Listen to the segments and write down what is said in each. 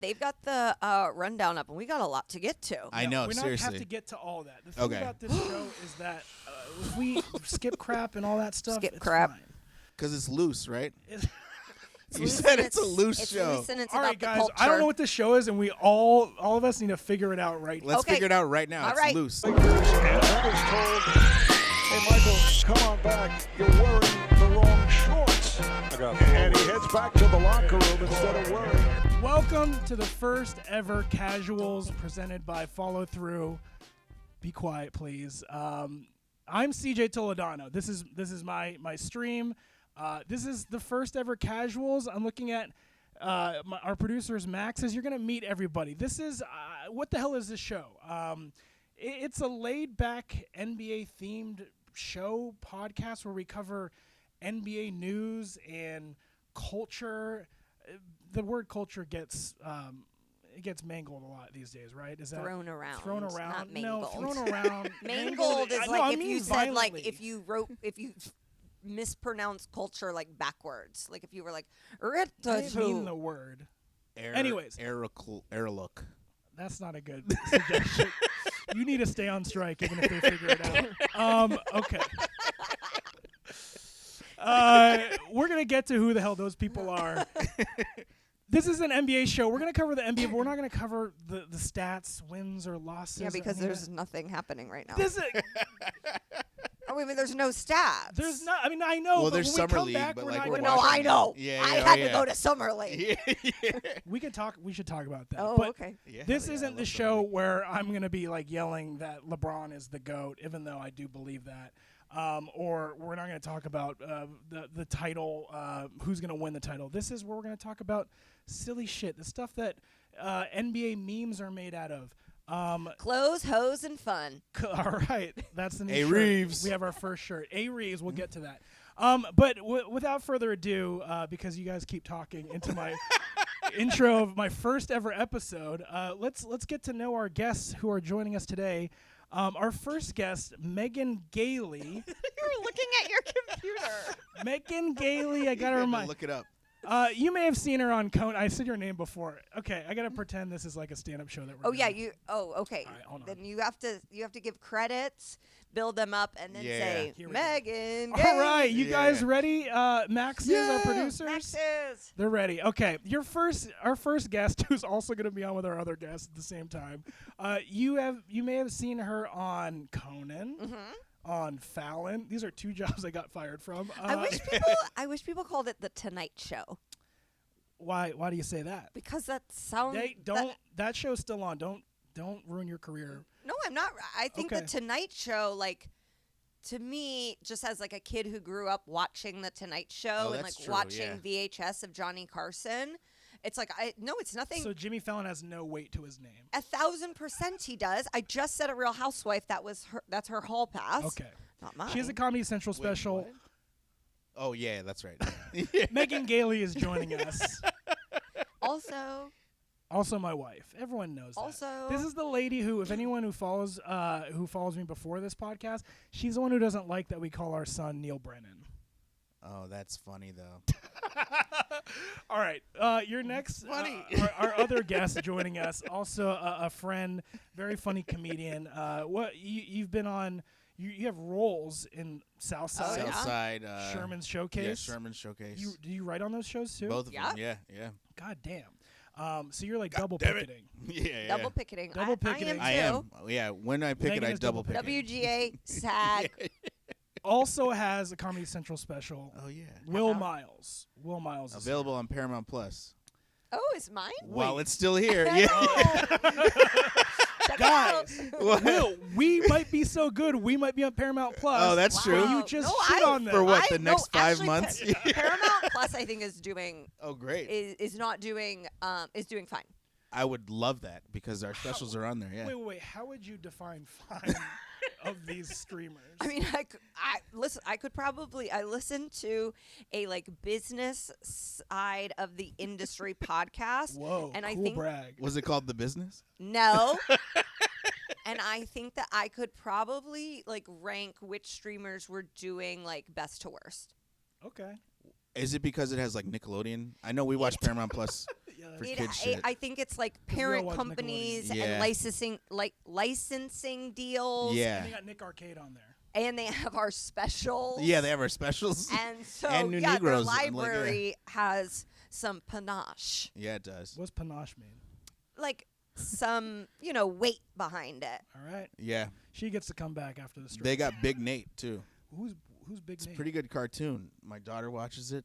They've got the rundown up, and we got a lot to get to. I know, we seriously. don't have to get to all that. The thing about this show is that if we skip crap and all that stuff, it's fine. Because it's loose, right? You loose said and it's a loose show. Loose and it's all about right, the guys. culture. I don't know what this show is, and we all of us need to figure it out right now. Let's figure it out right now. All it's right. loose. And then is told, hey, Michael, come on back. You're wearing the wrong shorts. And he heads back to the locker room instead of wearing. Welcome to the first ever Casuals presented by Follow Through. Be quiet, please. I'm CJ Toledano. This is my stream. This is the first ever Casuals. I'm looking at our producers, Max, says you're going to meet everybody. This is, what the hell is this show? It's a laid-back NBA-themed show, podcast, where we cover NBA news and culture. The word culture gets mangled a lot these days, right? Is that thrown around? Thrown around? Not mangled. No, thrown around. Mangled is no, like I if mean you said violently. like if you mispronounced culture like backwards. Like if you were like I didn't mean the word. Anyways. Airlook. That's not a good suggestion. You need to stay on strike even if they figure it out. Okay. We're going to get to who the hell those people are. This is an NBA show. We're going to cover the NBA, but we're not going to cover the stats, wins or losses. Yeah, because there's nothing happening right now. I mean, there's no stats. There's not. I mean, I know. Well, but there's when Summer we come League, back, but we're like not we're gonna- No, I know. Yeah, I yeah, had yeah. to go to Summer League. Yeah. We can talk. We should talk about that. Oh, but okay. Yeah, this hell yeah, I isn't the love show Summer League. where I'm going to be like yelling that LeBron is the GOAT, even though I do believe that. Or we're not going to talk about the title, who's going to win the title. This is where we're going to talk about silly shit, the stuff that NBA memes are made out of. Clothes, hoes, and fun. All right, that's the new A shirt. Reeves. We have our first shirt. A Reeves. We'll get to that. But without further ado, because you guys keep talking into my intro of my first ever episode, let's get to know our guests who are joining us today. Our first guest, Megan Gailey. You were looking at your computer. Megan Gailey. I got her in my. Look it up. You may have seen her on Conan. I said your name before. Okay, I gotta pretend this is like a stand-up show that we're. Oh yeah, doing. you. Oh okay. All right, hold on. Then you have to give credits, build them up, and then say Here we go. Megan. All right, you Yeah. guys ready? Max is our producers. Maxes. They're ready. Okay, our first guest, who's also going to be on with our other guests at the same time. You may have seen her on Conan, on Fallon. These are two jobs I got fired from. I wish people called it the Tonight Show Why do you say that? because that sounds. That show's still on. Don't ruin your career. No, I'm not. I think Okay. the Tonight Show, like, to me, just as like a kid who grew up watching the Tonight Show Oh, and that's like true, watching VHS of Johnny Carson, it's like it's nothing. So Jimmy Fallon has no weight to his name. 1,000% he does. I just said a Real Housewife. That's her hall pass. Okay. Not mine. She has a Comedy Central special. what? Oh yeah, that's right. Megan Gailey is joining us. Also, My wife. Everyone knows that. Also- This is the lady who, if anyone who follows me before this podcast, she's the one who doesn't like that we call our son Neil Brennan. Oh, that's funny though. All right, your next, Funny. our other guest joining us, also a friend, very funny comedian. What you've been on? You have roles in Southside, yeah. Southside. Sherman's Showcase. Yeah, Sherman's Showcase. Do you write on those shows too? Both of Yeah. them. Yeah. God damn. So you're like double damn it. picketing. Yeah. double picketing. Double picketing. I am. Yeah. When I pick Megan it, I is double double pick it. WGA, SAG. Also has a Comedy Central special. Oh yeah. Will Miles. Will Miles is Available on Paramount Plus. Oh, is mine? While it's still here. I Yeah. know. Check it out. Guys, Will, we might be so good, we might be on Paramount Plus. Oh, that's true. You just No, shit on them. For what, I- the next 5 actually, months? Paramount Plus, I think, is doing Oh, great. is not doing is doing fine. I would love that because our specials are on there. Yeah. Wait. How would you define fine of these streamers? I mean, I listen to a like business side of the industry podcast. Whoa, and I cool think brag. Was it called The Business? no. And I think that I could probably like rank which streamers were doing like best to worst. Okay. Is it because it has like Nickelodeon? I know we watch Paramount Plus. For It, kid shit. I think it's like real parent one's companies Nickelodeon. and Yeah. licensing deals. Yeah. And they got Nick Arcade on there. And they have our specials. Yeah, they have our specials. And so And New their Negroes, like, yeah. library has some panache, Yeah, it does. What's panache mean? like some weight behind it. All right. Yeah. She gets to come back after the stream. They got Big Nate, too. Who's Big It's a Nate? pretty good cartoon. My daughter watches it.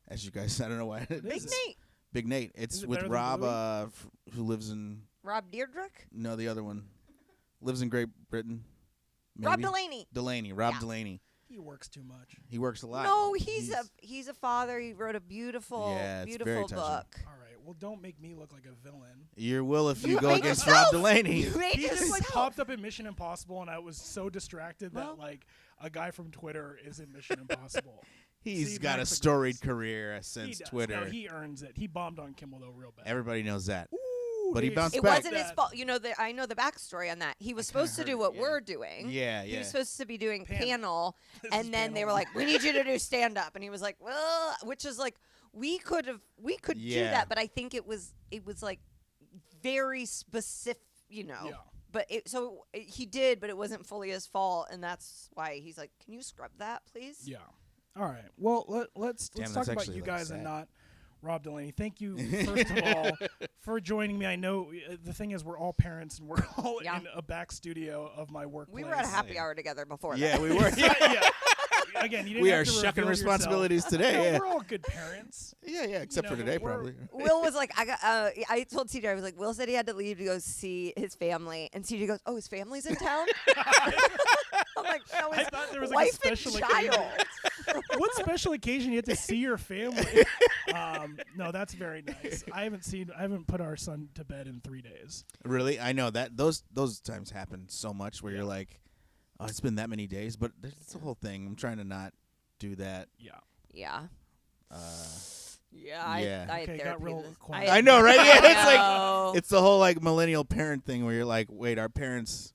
As you guys, I don't know why. What Big is it? Nate, Big Nate. It's Is it with better than Rob, Bluey? who lives in, Rob Deerdrick, no, the other one. Lives in Great Britain. Rob Maybe? Delaney. Delaney. Rob Yeah. Delaney. He works too much. He works a lot. No, he's a father. He wrote a beautiful, Yeah, it's very beautiful touching. book. All right. Well, don't make me look like a villain. You will if you You go make against yourself. Rob Delaney. You make He just like yourself. popped up in Mission Impossible, and I was so distracted Well- that like a guy from Twitter is in Mission Impossible. He's See, got a Max storied agrees. career He since does. Twitter. No, he earns it. He bombed on Kimmel though real bad. Everybody knows that. Ooh, But he they bounced It back. wasn't his that. fault. I know the backstory on that. He was supposed to heard do it, what yeah. we're doing. Yeah, He yeah. was supposed to be doing Panel. panel, This is and then they panel. were like, "We need you to do stand up," and he was like, "Well," which is like we could do Yeah. that, but I think it was like very specific, Yeah. But he did, but it wasn't fully his fault, and that's why he's like, "Can you scrub that, please?" Yeah. All right. Well, let's Damn, talk that's about actually, you like, guys sad. and not Rob Delaney. Thank you first of all for joining me. I know the thing is we're all parents and we're all Yeah. in a back studio of my workplace. We were at a happy hour together before. Yeah, that. we were. yeah. Again, you didn't We have are to shucking reveal yourself. responsibilities today. No, Yeah. we're all good parents. Yeah, except for know, today, we're- probably. Will was like, I told CJ, I was like, Will said he had to leave to go see his family, and CJ goes, "Oh, his family's in town." I'm like, "No, I his thought there was like a wife and special occasion. child." What special occasion you have to see your family? No, that's very nice. I haven't put our son to bed in 3 days. Really? I know that those times happen so much where you're like, oh, it's been that many days, but it's the whole thing. I'm trying to not do that. Yeah. Yeah. Uh, Yeah. Yeah. I had Okay, got therapy real this- quiet. I know, right? Yeah, it's like know. it's the whole like millennial parent thing where you're like, wait, our parents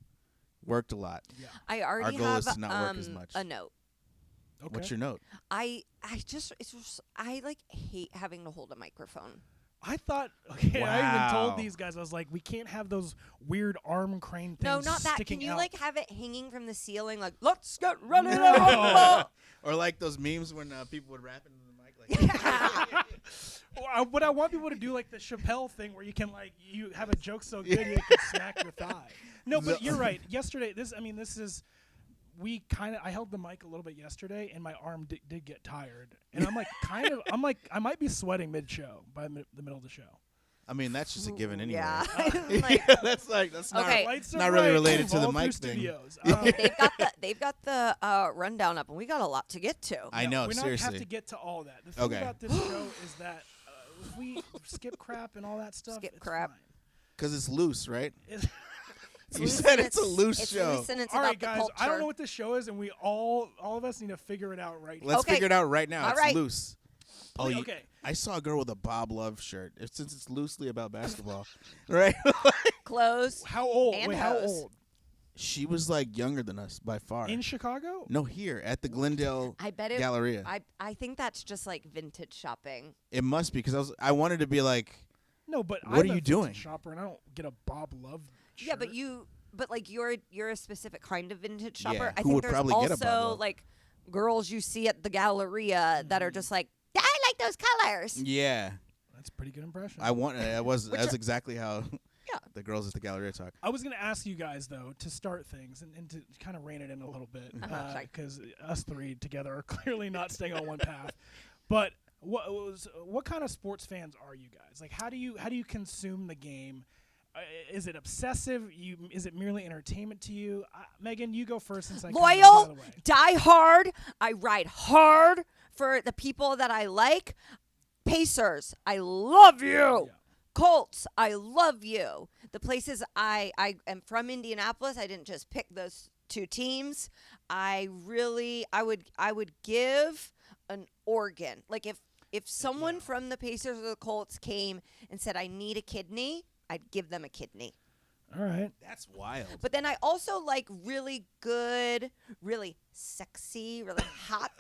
worked a lot. Yeah. I already goal have is to not work as much. a note. Okay. What's your note? I like hate having to hold a microphone. I thought, okay, I even told Wow. these guys, I was like, we can't have those weird arm crane things No, not that. sticking Can you out. like have it hanging from the ceiling? Like, let's get ready to rumble. Or like those memes when people would rap into the mic, like. What I want people to do, like the Chappelle thing, where you can like you have a joke so good you can smack your thigh. No, but you're right. Yesterday, this is. I held the mic a little bit yesterday, and my arm did get tired, and I'm like, I might be sweating mid-show by the middle of the show. I mean, that's just a given anyway. Yeah. Yeah, that's Okay. Lights are not really bright, related to the Evolve mic through thing. Studios. They've got the rundown up, and we got a lot to get to. I know, we don't seriously. have to get to all that. The thing Okay. about this show is that if we skip crap and all that stuff, Skip it's crap. fine. Because it's loose, right? It's- You loose said and it's a loose show. Loose and it's all about right, the guys. culture. I don't know what this show is, and we all of us need to figure it out right Let's Okay. figure it out right now. All It's right. loose. Oh, now. Okay. I saw a girl with a Bob Love shirt. Since it's loosely about basketball, right? Clothes. How old? And Wait, how hose. old? She was like younger than us by far. In Chicago? No, here at the Glendale I bet it. Galleria. I think that's just like vintage shopping. It must be because I wanted to be like, No, but What I'm are a you doing? vintage shopper, and I don't get a Bob Love. Yeah, but shirt. but like you're a specific kind of vintage shopper. Yeah, I who think would there's probably get a Bob also Love? like girls you see at the Galleria that are just like, I like those colors. yeah, That's a pretty good impression. that's exactly how Yeah. the girls at the Galleria talk. I was going to ask you guys, though, to start things and to kind of rein it in a little bit, Sorry. because us three together are clearly not staying on one path. But what kind of sports fans are you guys? Like, how do you consume the game? Is it obsessive? Is it merely entertainment to you? Megan, you go first since I kinda got out Loyal, of the way. die hard. I ride hard for the people that I like. Pacers, I love you. Yeah. Colts, I love you. The places I am from Indianapolis. I didn't just pick those two teams. I would give an organ. Like if someone from the Pacers or the Colts came and said I need a kidney, I'd give them a kidney. All right. That's wild. But then I also like really good, really sexy, really hot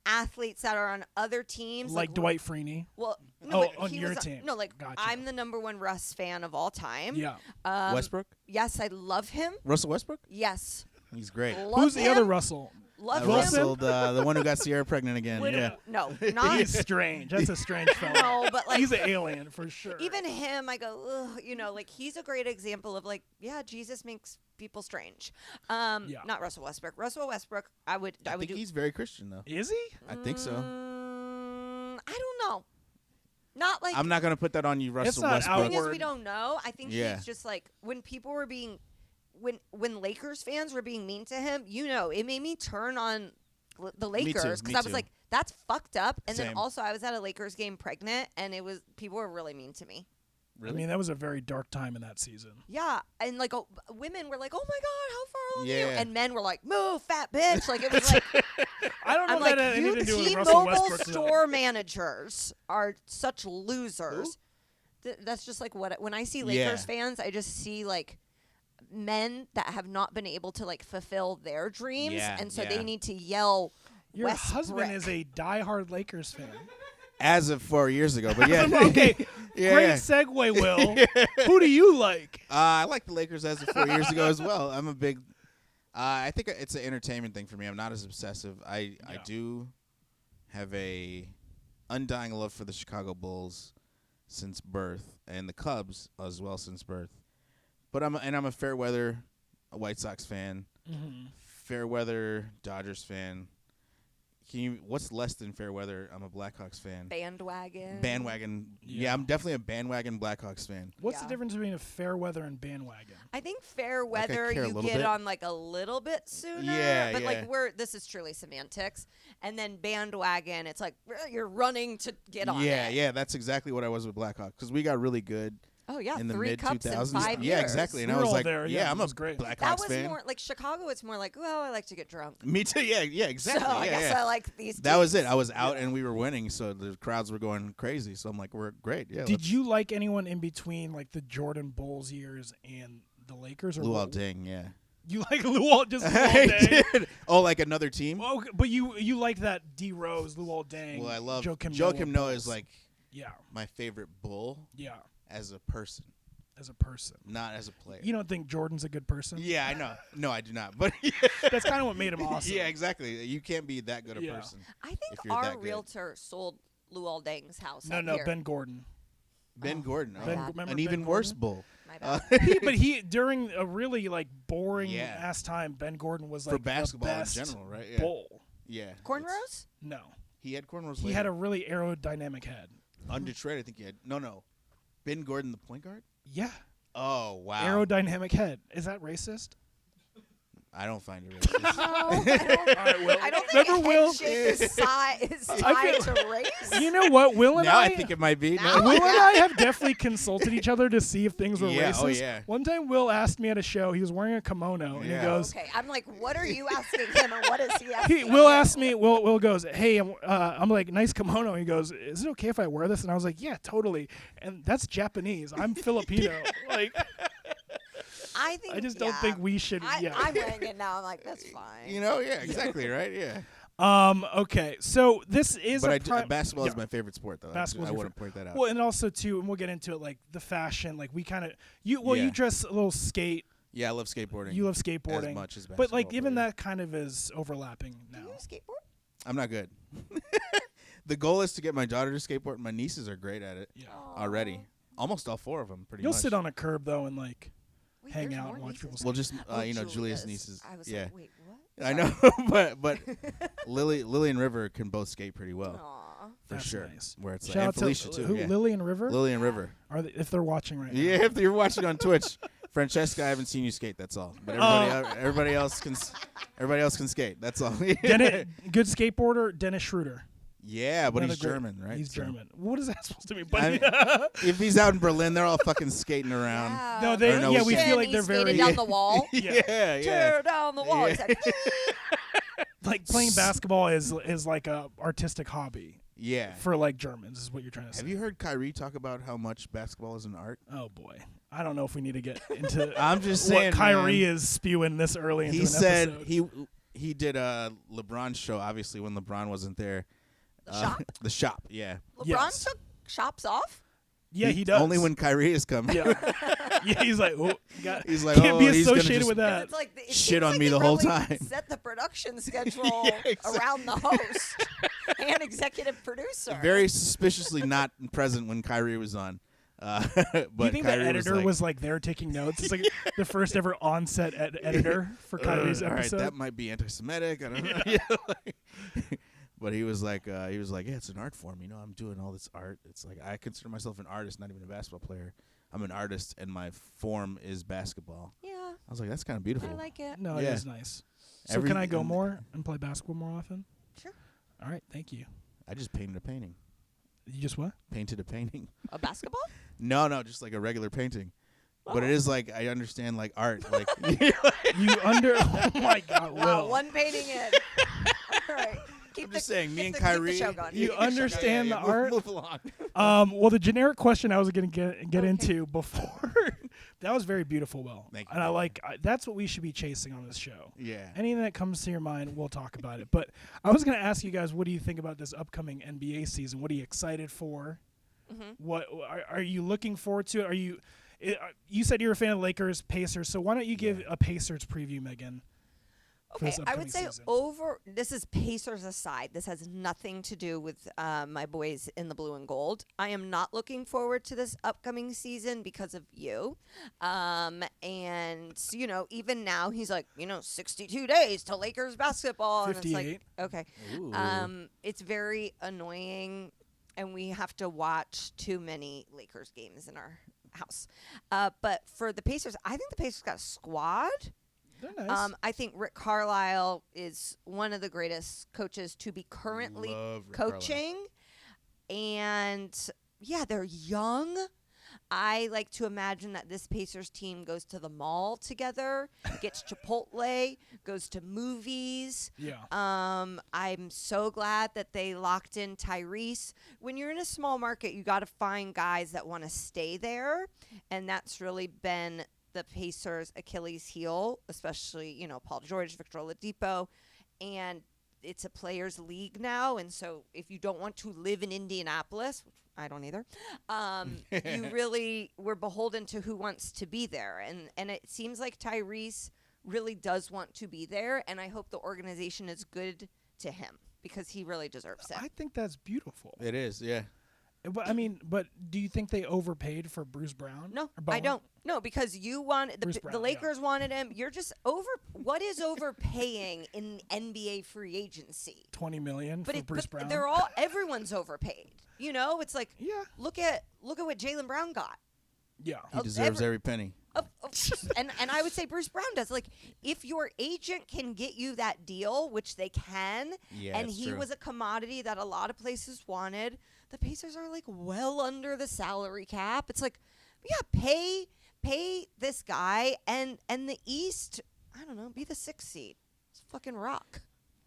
athletes that are on other teams. Like Dwight Freeney. Well, no, but on he your was team. No, like Gotcha. I'm the #1 Russ fan of all time. Yeah. Westbrook? Yes, I love him. Russell Westbrook? Yes. He's great. Love Who's the him. other Russell? Love him. Russell, the one who got Sierra pregnant again. Yeah. No, not He's strange. That's a strange fellow. no, but like He's an alien for sure. even him, I go, ugh, like he's a great example of like, yeah, Jesus makes people strange. Not Russell Westbrook. Russell Westbrook, I would I think do. he's very Christian, though. Is he? I think so. I don't know. Not like I'm not going to put that on you, Russell not Westbrook. the thing is, outward. we don't know. I think Yeah. he's just like when people were being, when Lakers fans were being mean to him. It made me turn on the Lakers me because I was too. like, that's fucked up. And then Same. also I was at a Lakers game pregnant, and people were really mean to me. Really? I mean, that was a very dark time in that season. Yeah, and like women were like, "Oh my god, how far along are you?" Yeah. And men were like, "Move, fat bitch!" Like it was like, I don't know I'm if like, that had you anything to do with T-Mobile Russell Westbrook. though. store managers are such losers. That's just like when I see Lakers fans, I just see like men that have not been able to like fulfill their dreams, Yeah, and so yeah. they need to yell. Your Westbrook. husband is a diehard Lakers fan. As of 4 years ago, but yeah. Okay, Yeah. great segue, Will. Who do you like? I like the Lakers as of 4 years ago as well. I'm a big. I think it's an entertainment thing for me. I'm not as obsessive. I do have a undying love for the Chicago Bulls since birth, and the Cubs as well since birth. But I'm a fair weather White Sox fan, fair weather Dodgers fan. What's less than fair weather? I'm a Blackhawks fan. Bandwagon. Yeah, I'm definitely a bandwagon Blackhawks fan. What's the Yeah. difference between a fair weather and bandwagon? I think fair I weather care a you little get bit. on like a little bit sooner. Yeah, but yeah. like this is truly semantics. And then bandwagon, it's like you're running to get on Yeah, it. yeah, that's exactly what I was with Blackhawks because we got really good Oh yeah, in the 3 mid cups in 2000s. 5 Yeah, years. exactly. And We I were was all like, there, yeah, I'm it a was great. Blackhawks That was fan. more like Chicago. It's more like, well, I like to get drunk. Me too. Yeah, exactly. So I yeah, guess yeah. I like these. That was it. teams. I was out and we were winning, so the crowds were going crazy. So I'm like, we're great. Yeah. Did you like anyone in between, like the Jordan Bulls years and the Lakers? Or Luol what- Deng? Yeah. You like Luol just Luol I Deng? did. Oh, like another team? Oh, but you like that D Rose, Luol Deng. Well, I love Joakim Noah is Bulls. like Yeah, my favorite Bull yeah. as a person, As a person, not as a player. you don't think Jordan's a good person? Yeah, I know. No, I do not. But That's kind of what made him awesome. yeah, exactly. You can't be that good a Yeah. person. I think if you're our that good. realtor sold Luol Deng's house. No, up no, here. Ben Gordon. Ben Gordon. my Oh, bad. Remember an Ben even worse Gordon? Bull. My bad. But he during a really like boring Yeah. ass time, Ben Gordon was like For basketball the in best general, right? Yeah. Bull. Yeah. Cornrows? No, He had cornrows. he had a really aerodynamic head. on Detroit. I think he had no. Ben Gordon, the point guard. Yeah, Oh wow. aerodynamic head. Is that racist? I don't find it racist. No, I don't think Remember Will? head shape is tied feel- to race. You know what, Will and now I think it might be. Now Will and I have definitely consulted each other to see if things were Yeah, racist. oh, yeah. One time, Will asked me at a show. He was wearing a kimono, and he Yeah. goes, Okay, I'm like, what are you asking him, and what is he asking? Will you? asked me. Will goes, hey, I'm like, nice kimono. He goes, is it okay if I wear this? And I was like, yeah, totally. And that's Japanese. I'm Filipino. Like, I think I just don't yeah. think we should. Yeah. I'm wearing it now. I'm like, that's fine. Yeah, exactly, right? Yeah. Okay, so this is But basketball is yeah. my favorite sport, though. Basketball's I your want to point that out. Well, and also too, and we'll get into it. Like the fashion, like we kind of you Yeah. dress a little skate. Yeah, I love skateboarding. You love skateboarding as much as but like basketball, even yeah. that kind of is overlapping Do now. you skateboard? I'm not good. The goal is to get my daughter to skateboard. My nieces are great at it Yeah. already. Almost all 4 of them, pretty You'll much. sit on a curb though and like Wait, hang there's out more and watch nieces? people. Well, just Oh, Julia's nieces. I was yeah, like, wait, what? I know, but Lily and River can both skate pretty well Aw. for That's sure. nice. Where it's like, Shout and out Felicia to too. who, Yeah. Lily and River. Lily and River. Are they, if they're watching right now? Yeah, if you're watching on Twitch, Francesca, I haven't seen you skate. That's all. But everybody else can skate. That's all. Good skateboarder, Dennis Schroeder. Yeah, but Another he's great- German, right? He's So German. What is that supposed to mean? I But if he's out in Berlin, they're all fucking skating around. Yeah. No, they- Or no, yeah, we we can't. feel like He they're skated very down the wall. Yeah, yeah. Tear down the wall. Yeah. He's like, like playing basketball is like a artistic hobby. Yeah. for like Germans is what you're trying to say. Have you heard Kyrie talk about how much basketball is an art? Oh boy, I don't know if we need to get into. I'm just what saying, Kyrie man. is spewing this early into He an said episode. he did a LeBron show, obviously, when LeBron wasn't there. Shop? The shop, yeah. LeBron Yes. took shops off? Yeah, he does. Only when Kyrie is coming. Yeah, yeah. He's like, He's like, can't be oh, he's gonna associated just with that. It's like it shit seems on like me they the whole really time. Set the production schedule exactly. around the host and executive producer. Very suspiciously not present when Kyrie was on. But Do you think Kyrie the editor was, was like there taking notes? It's like the first ever on-set editor for Kyrie's all right, episode. that might be anti-Semitic. I don't know. But he was like, yeah, it's an art form. You know, I'm doing all this art. It's like I consider myself an artist, not even a basketball player. I'm an artist, and my form is basketball. Yeah, I was like, that's kind of beautiful. I like it. No, Yeah. it is nice. So can I go and- more and play basketball more often? Sure. All right, thank you. I just painted a painting. You just what? Painted a painting. A basketball? No, just like a regular painting. But it Oh. is like I understand like art. Like You under? Oh my God, Wow, Will. one painting in. All right. I'm just saying, me and keep the Kyrie. show going. You Keep the show understand going. the art? Move along. Well, the generic question I was going to get Okay. into before that was very beautiful, Will. Thank you. And I like that's what we should be chasing on this show. Yeah. Anything that comes to your mind, we'll talk about it. But I was going to ask you guys, what do you think about this upcoming NBA season? What are you excited for? Mm-hmm. What are you looking forward to? Are you? You said you're a fan of Lakers, Pacers. So why don't you give a Pacers preview, Megan? for Okay, this I would upcoming say season? this is Pacers aside. This has nothing to do with my boys in the blue and gold. I am not looking forward to this upcoming season because of you. And, you know, even now he's like, 62 days to Lakers basketball. And it's 58. like, okay. Ooh. It's very annoying, and we have to watch too many Lakers games in our house. But for the Pacers, I think the Pacers got a squad. They're nice. I think Rick Carlisle is one of the greatest coaches to be currently Love Rick Carlisle. coaching. And, yeah, they're young. I like to imagine that this Pacers team goes to the mall together, gets Chipotle, goes to movies. Yeah. I'm so glad that they locked in Tyrese. When you're in a small market, you got to find guys that want to stay there, and that's really been the Pacers' Achilles heel, especially, Paul George, Victor Oladipo, and it's a players' league now, and so if you don't want to live in Indianapolis, which I don't either, you really were beholden to who wants to be there, and it seems like Tyrese really does want to be there, and I hope the organization is good to him because he really deserves it. I think that's beautiful. It is, yeah. But I mean, do you think they overpaid for Bruce Brown? No, Or I Bowen? don't. No, because you wanted Bruce the Brown, Lakers wanted him. You're just over. What is overpaying in NBA free agency? $20 million for Bruce Brown. Everyone's overpaid. It's like Yeah. look at what Jaylen Brown got. Yeah. He deserves every penny. And I would say Bruce Brown does. Like, if your agent can get you that deal, which they can, Yeah, and that's he true. was a commodity that a lot of places wanted, the Pacers are like well under the salary cap. It's like, yeah, pay this guy, and the East, I don't know, be the 6th seed. It's fucking rock.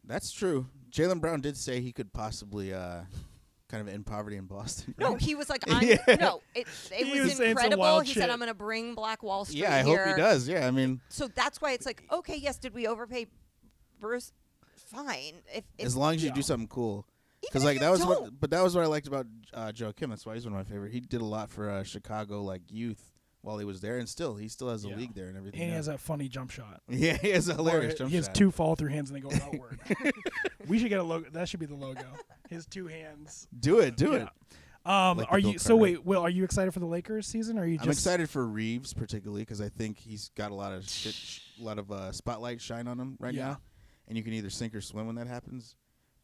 That's true. Jaylen Brown did say he could possibly kind of end poverty in Boston. No, he was like, Yeah. it He was was saying some incredible. wild He shit. said, I'm going to bring Black Wall Street Yeah, I here. hope he does. Yeah, I mean, So that's why it's like, okay, yes, did we overpay Bruce? Fine. If as long as you Yeah. do something cool. even Because if you that was don't. that was what I liked about Joe Kim. That's why he's one of my favorite. He did a lot for Chicago youth while he was there, and he still has a Yeah. league there and everything. And he now. has that funny jump shot. Yeah, he has a hilarious Or jump he has shot. 2 follow-through hands and they go outward. We should get a logo. That should be the logo. His 2 hands. Do it. Yeah. Like the Are Bill you? So Carter. wait, Will, are you excited for the Lakers season? Or are you just I'm excited for Reeves particularly because I think he's got a lot of spotlight shine on him right Yeah. now, and you can either sink or swim when that happens.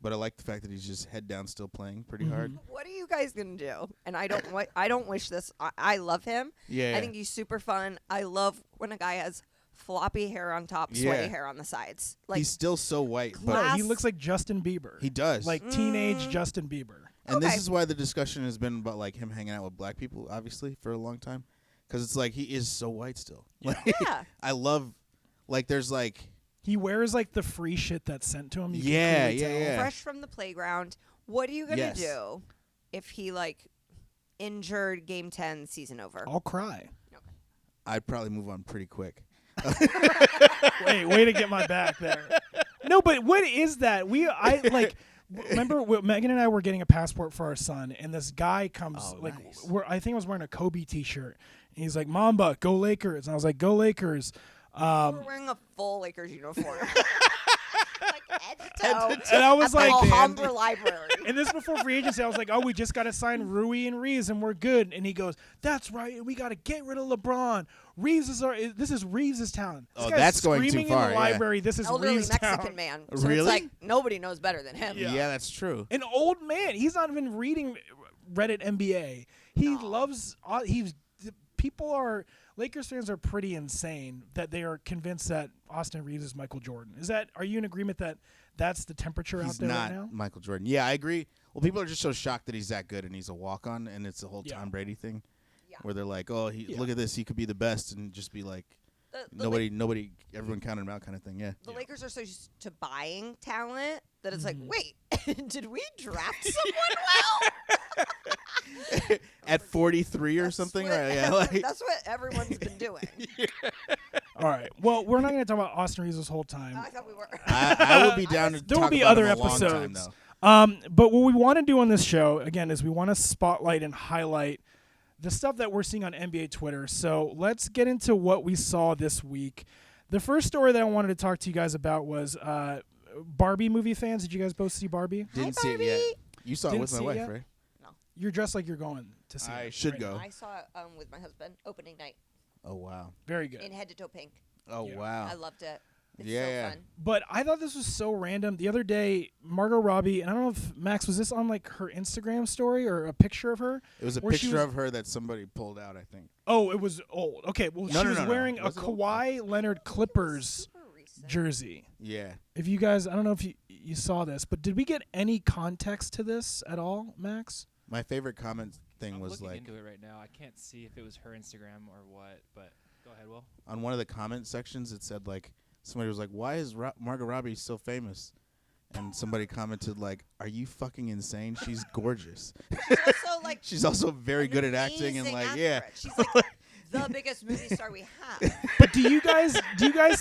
But I like the fact that he's just head down, still playing pretty hard. What are you guys gonna do? And I don't wish this. I love him. Yeah, I think he's super fun. I love when a guy has floppy hair on top, sweaty Yeah. hair on the sides. Like, he's still so white, No, but he looks like Justin Bieber. he does. Like teenage Justin Bieber. And this Okay. is why the discussion has been about him hanging out with black people, obviously, for a long time, because it's like he is so white still. yeah. I love there's He wears the free shit that's sent to him. You can Yeah, clearly yeah, tell. yeah. Fresh from the playground, What are you gonna Yes. do if he injured Game 10, season over? I'll cry. I'd probably move on pretty quick. Way to get my back there. No, but what is that? Remember Megan and I were getting a passport for our son, and this guy comes Nice. I think I was wearing a Kobe T-shirt, and he's like, "Mamba, go Lakers!" And I was like, "Go Lakers!" We're wearing a full Lakers uniform, head to toe. And I was at the like, Alhambra Library. And this before free agency, I was like, "Oh, we just got to sign Rui and Reeves, and we're good." And he goes, "That's right, we got to get rid of LeBron. This is Reeves' town." This guy's that's going too screaming far, in the yeah. library. This is Elderly Reeves' Mexican town. man. So Really? it's like nobody knows better than him. Yeah, that's true. An old man. He's not even reading Reddit NBA. He loves. Lakers fans are pretty insane that they are convinced that Austin Reeves is Michael Jordan. Are you in agreement that that's the temperature out He's there not right now? Michael Jordan. Yeah, I agree. Well, people are just so shocked that he's that good and he's a walk-on, and it's the whole Tom Brady thing, where they're like, "Oh, look at this, he could be the best," and just be like, nobody, everyone counted him out, kind of thing. Yeah. The Lakers are so used to buying talent that it's like, wait, did we draft someone well? At 43 or something, right? Yeah. That's what everyone's been doing. All right. Well, we're not going to talk about Austin Reeves this whole time. I thought we were. I would be down to There will talk be about other him a long time, episodes. though. But what we want to do on this show, again, is we want to spotlight and highlight the stuff that we're seeing on NBA Twitter. So let's get into what we saw this week. The first story that I wanted to talk to you guys about was Barbie movie fans. Did you guys both see Barbie? Didn't see it yet. You saw it Didn't with my see it wife, yet? right? You're dressed like you're going to see I it. should right? go. I saw it with my husband opening night Oh wow. Very good. in head to toe pink. Oh Yeah. wow. I loved it. It's Yeah. so fun. But I thought this was so random. The other day, Margot Robbie, and I don't know if Max, was this on her Instagram story or a picture of her? It was a where she picture was- of her that somebody pulled out, I think. Oh, it was old. Okay, well, No, she no, was no, no. wearing a Was it old? Kawhi Leonard Clippers Super recent. jersey. Yeah. If you guys, I don't know if you saw this, but did we get any context to this at all, Max? My favorite comment thing I'm was looking like into it right now. I can't see if it was her Instagram or what, but go ahead, Will. on one of the comment sections it said like somebody was like, "Why is Margot Robbie so famous?" And somebody commented like, "Are you fucking insane? She's gorgeous." She's also She's also very good at acting and amazing yeah. actress. She's like the biggest movie star we have. But do you guys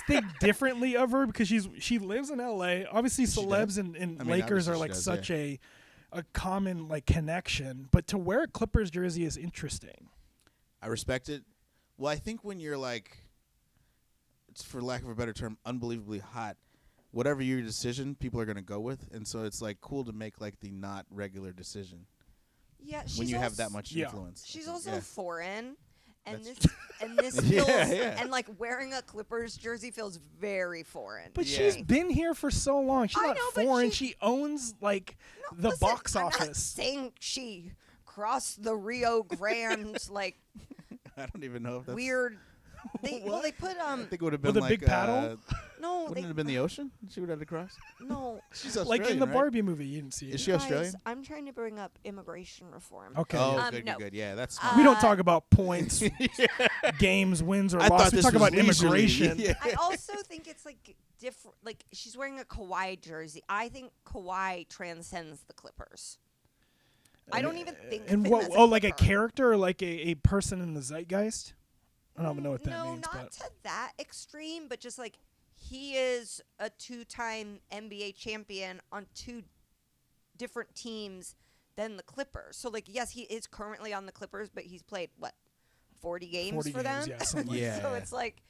think differently of her because she lives in LA? Obviously, She celebs does. and I mean, Lakers obviously are she like does, such yeah. a common connection. But to wear a Clippers jersey is interesting. I respect it. Well, I think when you're like, it's for lack of a better term, unbelievably hot, whatever your decision, people are gonna go with, and so it's like cool to make like the not regular decision Yeah, she's when you have also- that much Yeah. influence. She's also Yeah. foreign, and That's this Yeah, feels yeah. and like wearing a Clippers jersey feels very foreign. But Yeah. she's been here for so long. She's I not know, but foreign. she- She owns like No, the listen, box I'm not office. saying she crossed the Rio Grande I don't even know if that's weird. They put I think it would have been With a like big paddle? no wouldn't they it have been the ocean? She would have had to cross. no. She's like Australian, in the right? Barbie movie. You didn't see it. Is she Guys, Australian? I'm trying to bring up immigration reform. Okay. Oh, yeah. good, no. good. Yeah, that's Uh, smart. We don't talk about points, games, wins, or I thought losses. We this talk was about leisurely. immigration. Yeah. I also think it's like different. Like she's wearing a Kawhi jersey. I think Kawhi transcends the Clippers. I don't even think. And of him what? as Oh, like a Clipper. character, or like a person in the zeitgeist. I don't even know what that no, means. not But to that extreme, but just like he is a two-time NBA champion on two different teams than the Clippers. So like, yes, he is currently on the Clippers, but he's played what 40 games 40 for games, them. yeah, something like Yeah. So it's like,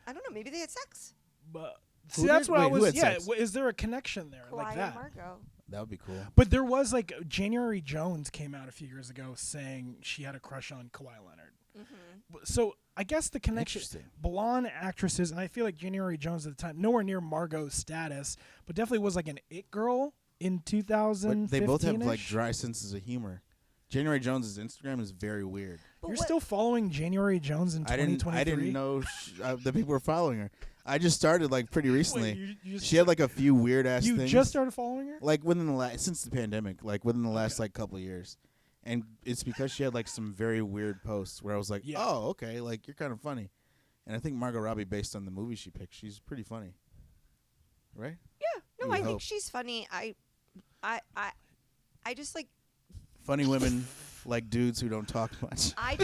I don't know. Maybe they had sex. but Who see, that's did? what I Wait, who was. had Yeah, sex? is there a connection there Kawhi like and that? Margot. That would be cool. But there was like January Jones came out a few years ago saying she had a crush on Kawhi Leonard. So I guess the connection, Interesting. blonde actresses, and I feel like January Jones at the time, nowhere near Margot's status, but definitely was like an it girl in 2015. But they both have like dry senses of humor. January Jones's Instagram is very weird. But You're what- still following January Jones in I 2023. didn't know that people were following her. I just started like pretty recently. you just She had like a few weird ass you things. just started following her? like within the since the pandemic, like within the last like couple of years, and it's because she had like some very weird posts where I was like, Yeah. oh, okay, like you're kind of funny, and I think Margot Robbie, based on the movie she picked, she's pretty funny, right? Yeah. No, You I hope. think she's funny. I I just like. Funny women like dudes who don't talk much. I'm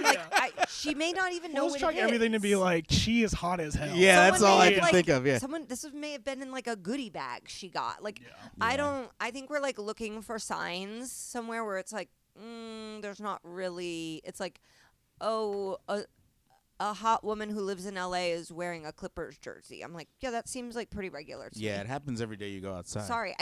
like, she may not even know Let's what chuck it is. everything to be like, she is hot as hell. Yeah, that's all I may can have, think of. Yeah. This may have been in like a goodie bag she got. Like, Yeah. I think we're like looking for signs somewhere where it's like, there's not really. It's like, oh, a hot woman who lives in LA is wearing a Clippers jersey. I'm like, yeah, that seems like pretty regular to me. Yeah, it happens every day you go outside. Sorry.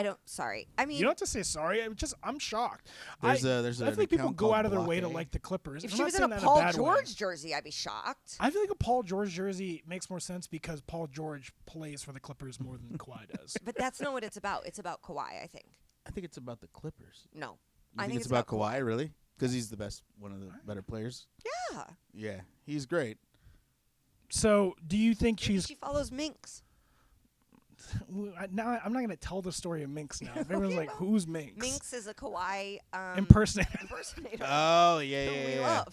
I mean, You don't have to say sorry. I'm shocked. There's I feel like people go out of their way to like the Clippers. if I'm she not was in saying a that Paul bad way. George jersey, I'd be shocked. I feel like a Paul George jersey makes more sense because Paul George plays for the Clippers more than Kawhi does. But that's not what it's about. It's about Kawhi, I think. I think it's about the Clippers. No. You think it's about Kawhi, really? Because he's the best, one of the better players. Yeah. Yeah, he's great. So, do you think Maybe she's she follows Minx. now? I'm not going to tell the story of Minx now. Everyone's Okay, like, well, "Who's Minx?" Minx is a Kawhi Impersonator. impersonator. Oh, yeah, who yeah, we yeah.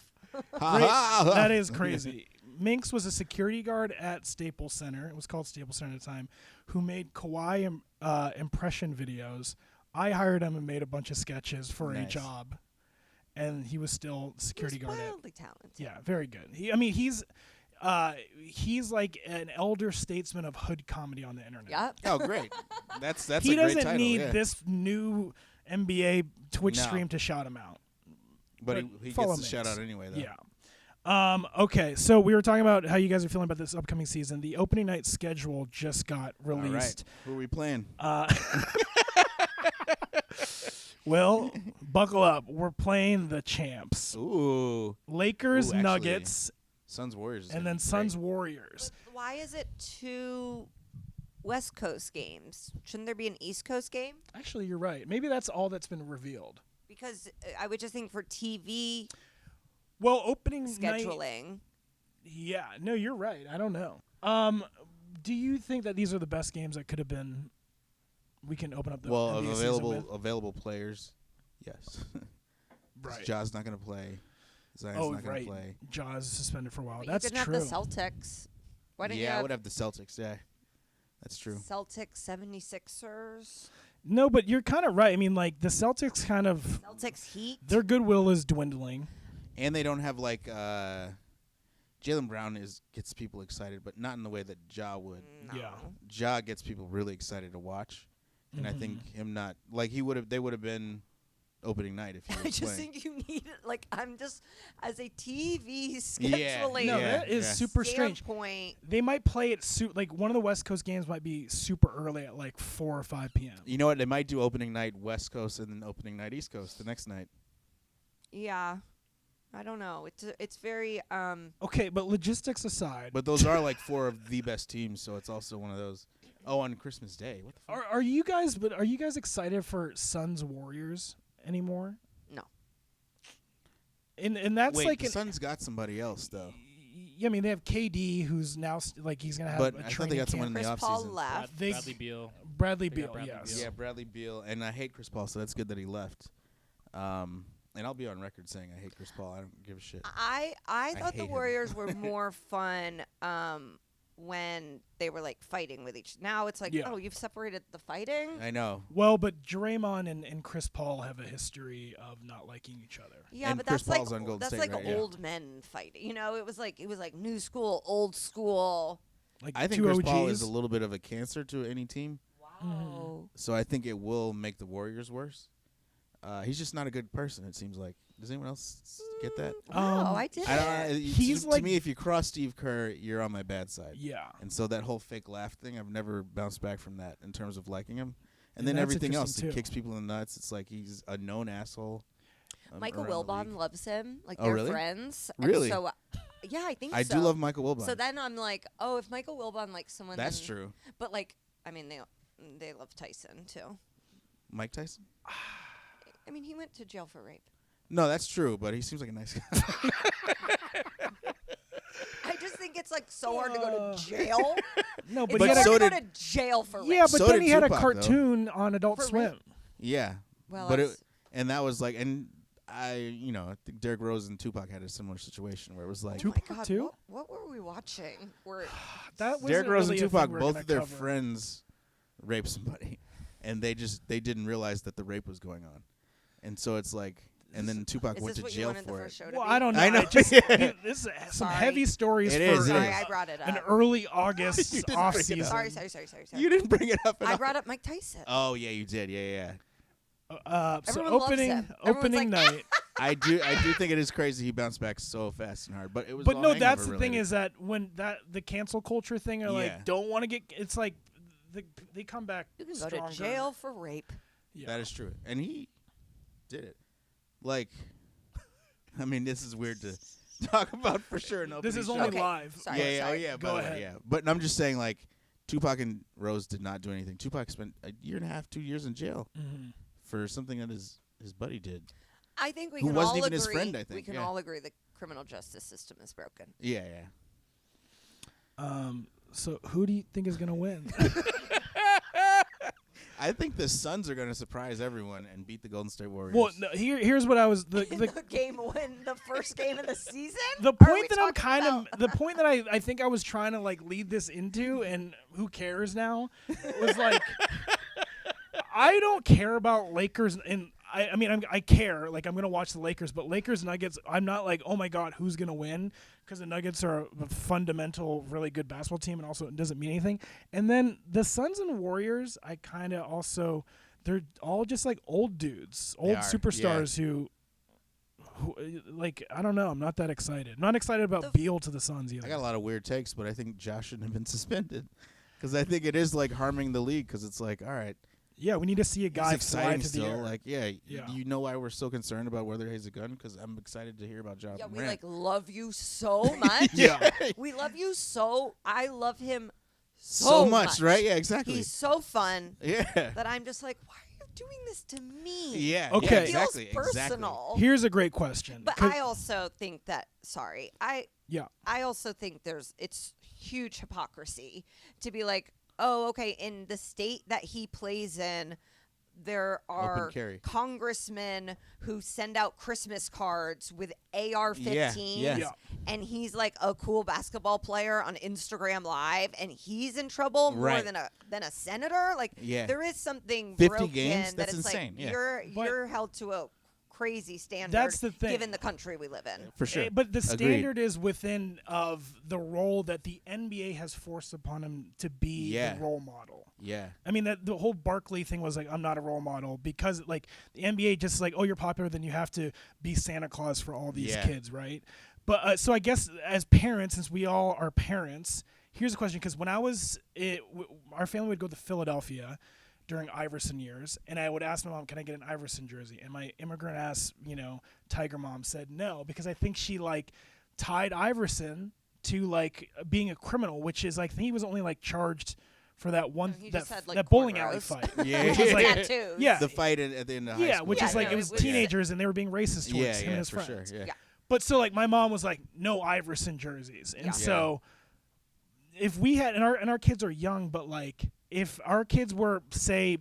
love. That is crazy. Minx was a security guard at Staples Center. It was called Staples Center at the time, who made Kawhi impression videos. I hired him and made a bunch of sketches for a Nice. job, and he was still security He's guard at. wildly talented. Yeah, very good. He's like an elder statesman of hood comedy on the internet. Yep. Oh, great. That's He a great doesn't title. need yeah. this new NBA Twitch No. stream to shout him out. But but he follow gets the shout Minx. out anyway, though. Yeah. Okay, so we were talking about how you guys are feeling about this upcoming season. The opening night schedule just got All right. released. Who are we playing? Well, buckle up. We're playing the champs. Ooh. Lakers, Ooh, actually, Nuggets, Suns Warriors. is and gonna then be Suns great. Warriors. But why is it 2 West Coast games? Shouldn't there be an East Coast game? Actually, you're right. Maybe that's all that's been revealed. Because I would just think for TV Well, opening night. scheduling. Yeah, no, you're right. I don't know. Do you think that these are the best games that could have been? We can open up the Well, NBA of season with? available players, yes. Right. Ja's not going to play. Zion's Oh, not going right. to play. Jaws suspended for a while. But That's you didn't true. have the Celtics. Why didn't you Yeah, I have would have the Celtics. Yeah, that's true. Celtics 76ers? No, but you're kind of right. I mean, like the Celtics kind of Celtics Heat? their goodwill is dwindling. And they don't have like Jaylen Brown gets people excited, but not in the way that Ja would. No. Yeah. Ja gets people really excited to watch, and I think him not like he would have. They would have been opening night if he was I just playing. think you need it. Like, I'm just, as a TV scheduling No, Yeah, that is yeah. super strange. standpoint, They might play it like one of the West Coast games might be super early at like 4 or 5 p.m. You know what? They might do opening night West Coast and then opening night East Coast the next night. yeah. I don't know. It's very, Okay, but logistics aside, But those are like 4 of the best teams, so it's also one of those. Oh, on Christmas Day. What the fuck? are you guys excited for Suns Warriors anymore? no. And that's Wait, like the an, Suns got somebody else though. yeah, I mean they have KD who's now like he's gonna have But a I thought training they got someone camp. in the Chris Paul offseason. left. They- Bradley Beal. Bradley They got Beal, Bradley yes. Beal. Yeah, Bradley Beal, and I hate Chris Paul, so that's good that he left. And I'll be on record saying I hate Chris Paul. I don't give a shit. I thought hate the him. Warriors were more fun when they were like fighting with each. Now it's like, Yeah. oh, you've separated the fighting. I know. Well, but Draymond and Chris Paul have a history of not liking each other. Yeah, And but Chris that's Paul's like on Golden that's State, like right? Yeah. old men fighting. You know, it was like new school, old school. Like I think two Chris OGs. Paul is a little bit of a cancer to any team, Wow. so I think it will make the Warriors worse. He's just not a good person. It seems like. Does anyone else get that? Wow, I did. I don't. He's to like- me, if you cross Steve Kerr, you're on my bad side. Yeah. And so that whole fake laugh thing, I've never bounced back from that in terms of liking him. And And then that's everything else, interesting, he too. kicks people in the nuts. It's like he's a known asshole. Michael around the Wilbon league. loves him. Like Oh, they're really? friends. And Really? so, yeah, I think I so. do love Michael Wilbon. So then I'm like, oh, if Michael Wilbon likes someone, That's then- true. But like, I mean, they love Tyson too. Mike Tyson? I mean, he went to jail for rape. No, that's true, but he seems like a nice guy. I just think it's like so hard to go to jail. No, It's but, But he had hard so to did- go to jail for rape. yeah, but So then did he had a Tupac, though. cartoon on Adult For Swim. rape? Yeah. Well, But that's- and that was like, and I think Derrick Rose and Tupac had a similar situation where it was like oh my Tupac God, too? What were we watching? We're That was Derrick Rose really and a thing Tupac, we're both gonna of their cover. friends raped somebody, and they didn't realize that the rape was going on. And so it's like, and then Tupac Is went this to what you jail wanted the for first it. show to Well, be? I don't know. I know. This is some Sorry. heavy stories It for is, it Sorry, is. I brought it up. an early August You didn't off bring it season. up. Sorry. You didn't bring it up at I all. brought up Mike Tyson. Oh yeah, you did. Yeah. So Everyone loves opening him. Everyone's opening like, night. I do think it is crazy he bounced back so fast and hard. But it was. But all no, hangover that's the thing related. is that when the cancel culture thing are Yeah. like don't want to get. It's like they come back. You can stronger. go to jail for rape. Yeah. That is true, and he did it. Like, I mean, this is weird to talk about for sure. This is show. only Okay. live. Sorry. Yeah, oh yeah. Go by the way, ahead. yeah. But I'm just saying, like, Tupac and Rose did not do anything. Tupac spent a year and a half, 2 years in jail for something that his buddy did. I think we Who can wasn't all even agree. his friend, I we think, can yeah. all agree the criminal justice system is broken. Yeah. So who do you think is gonna win? I think the Suns are going to surprise everyone and beat the Golden State Warriors. Well, no, here's what I was the The first game of the season. the Are we point that I'm talking kind about? of the point that I think I was trying to like lead this into, and who cares now, was like I don't care about Lakers, and I mean I care, like I'm gonna watch the Lakers, but Lakers Nuggets I'm not like, oh my god, who's gonna win, because the Nuggets are a fundamental really good basketball team, and also it doesn't mean anything. And then the Suns and Warriors, I kind of also, they're all just like old dudes, old are, superstars who like, I don't know, I'm not that excited. I'm not excited about Beal to the Suns either. I got a lot of weird takes, but I think Josh shouldn't have been suspended because I think it is like harming the league because it's like, all right, Yeah, we need to see a guy it's fly exciting through the still. air. Like, yeah, Yeah. you know why we're so concerned about whether he has a gun? Because I'm excited to hear about Yeah, Jonathan we Morant. like love you so much. Yeah. We love you so. I love him so much, right? Yeah, exactly. He's so fun yeah. that I'm just like, why are you doing this to me? Yeah. Okay. Yeah, It feels exactly. personal. Here's a great question. But 'cause- I also think that yeah. I also think it's huge hypocrisy to be like, oh, okay, in the state that he plays in, there are carry. congressmen who send out Christmas cards with AR-15s, Yeah. and he's like a cool basketball player on Instagram Live, and he's in trouble more Right. than a senator. Like, Yeah. there is something 50 broken games? that That's it's insane, like yeah. you're held to a crazy standard. That's the thing. given the country we live in. For sure. But the Agreed. standard is within of the role that the NBA has forced upon him to be Yeah. the role model. Yeah. I mean, that the whole Barkley thing was like, I'm not a role model, because like the NBA just like, oh, you're popular, then you have to be Santa Claus for all these Yeah. kids, right? But so I guess as parents, since we all are parents, here's a question, because when I was our family would go to Philadelphia during Iverson years, and I would ask my mom, can I get an Iverson jersey? And my immigrant ass, Tiger mom said no, because I think she like tied Iverson to like being a criminal, which is like, I think he was only like charged for that one he that, just had, like, that bowling alley cornrows. fight. Yeah. Which is like, Tattoos. yeah, The fight at the end of high yeah, school. which Yeah, is like, no, it was it was- teenagers and they were being racist towards Yeah, him yeah, and his for friends. sure. Yeah. Yeah. But so like my mom was like, no Iverson jerseys, and Yeah. so if we had, and our kids are young, but like if our kids were say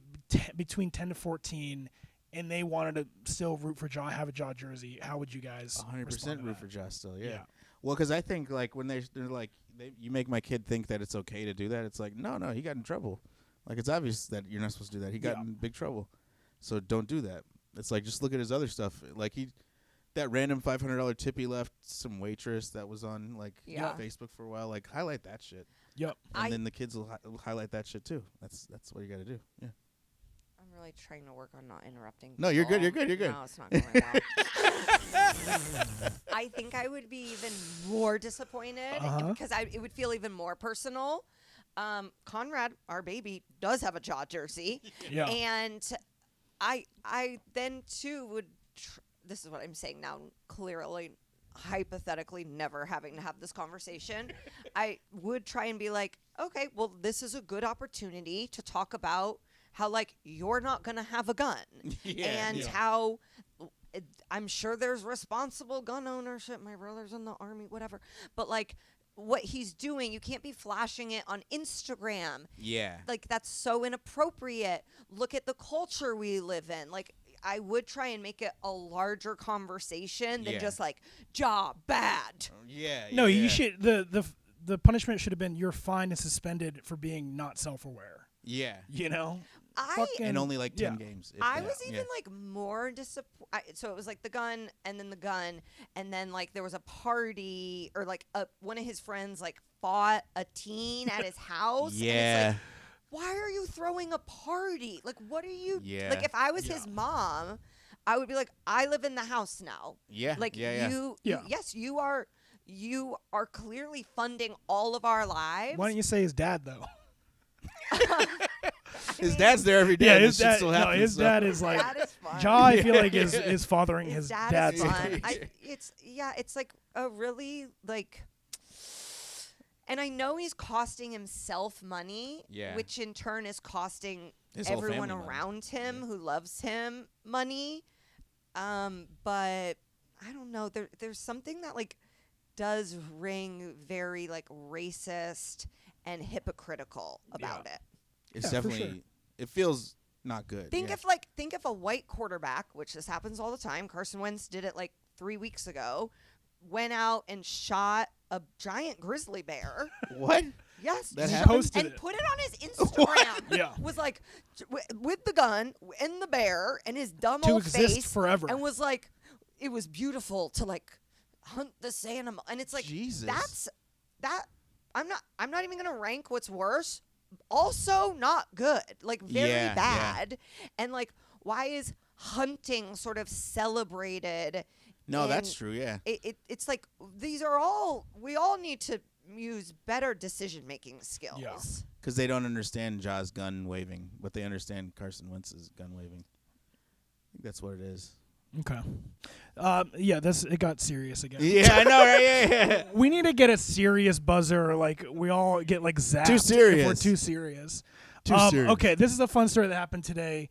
between 10 to 14 and they wanted to still root for Ja, have a Ja jersey, how would you guys 100% respond to root that? for Josh still, yeah. Yeah. Well, because I think, like, when they're like, you make my kid think that it's okay to do that, it's like, no, he got in trouble. Like, it's obvious that you're not supposed to do that. He got Yeah. in big trouble. So don't do that. It's like, just look at his other stuff. Like, that random $500 tip he left some waitress that was on, like, Yeah. Facebook for a while. Like, highlight that shit. Yep. And I- then the kids will highlight that shit, too. That's what you got to do. Yeah. I'm really trying to work on not interrupting. No, you're good, people. you're good. No, it's not going well. I think I would be even more disappointed because it would feel even more personal. Conrad, our baby, does have a Ja jersey, Yeah. and I then too would. This is what I'm saying now. Clearly, hypothetically, never having to have this conversation, I would try and be like, okay, well, this is a good opportunity to talk about how, like, you're not going to have a gun. And Yeah. how I'm sure there's responsible gun ownership. My brother's in the army, whatever. But, like, what he's doing, you can't be flashing it on Instagram. Yeah. Like, that's so inappropriate. Look at the culture we live in. Like, I would try and make it a larger conversation than Yeah. just like, Ja, bad. Yeah. No, yeah. you should, the punishment should have been you're fined and suspended for being not self-aware. Yeah. fucking and only like 10 yeah. games. if I that. was even Yeah. like more disappointed. So it was like the gun, and then like there was a party, or like one of his friends like fought a teen at his house. And Yeah. it's like, why are you throwing a party? Like, what are you? Yeah. Like, if I was his mom, I would be like, I live in the house now. Yeah. Like yeah. yes, you are clearly funding all of our lives. Why don't you say his dad though? His dad's there every day. Yeah, and his this shit dad. still No, happens, his so. dad is like. That is fun. Ja, I feel like is fathering his dad dad. is fun. sometimes. It's like a really like, and I know he's costing himself money, Yeah. which in turn is costing His whole everyone family money. around him who loves him money. But I don't know. There's something that like does ring very like racist and hypocritical about it. It's Yeah, for definitely. sure. It feels not good. Think yeah. if a white quarterback, which this happens all the time, Carson Wentz did it like 3 weeks ago, went out and shot a giant grizzly bear. What? Yes, That He happened? posted and it. put it on his Instagram. Yeah. Was like with the gun and the bear and his dumb To old exist face forever. and was like, it was beautiful to like hunt this animal, and it's like Jesus. that. I'm not even gonna rank what's worse. Also not good, like very Yeah, bad. And like, why is hunting sort of celebrated? No, that's in- true. Yeah. It's like we all need to use better decision making skills. Yeah. Because they don't understand Ja's gun waving, but they understand Carson Wentz's gun waving. I think that's what it is. Okay. Yeah, it got serious again. Yeah, I know, right? Yeah. We need to get a serious buzzer. Like we all get like zapped. Too serious. If we're too serious. Too serious. Okay, this is a fun story that happened today.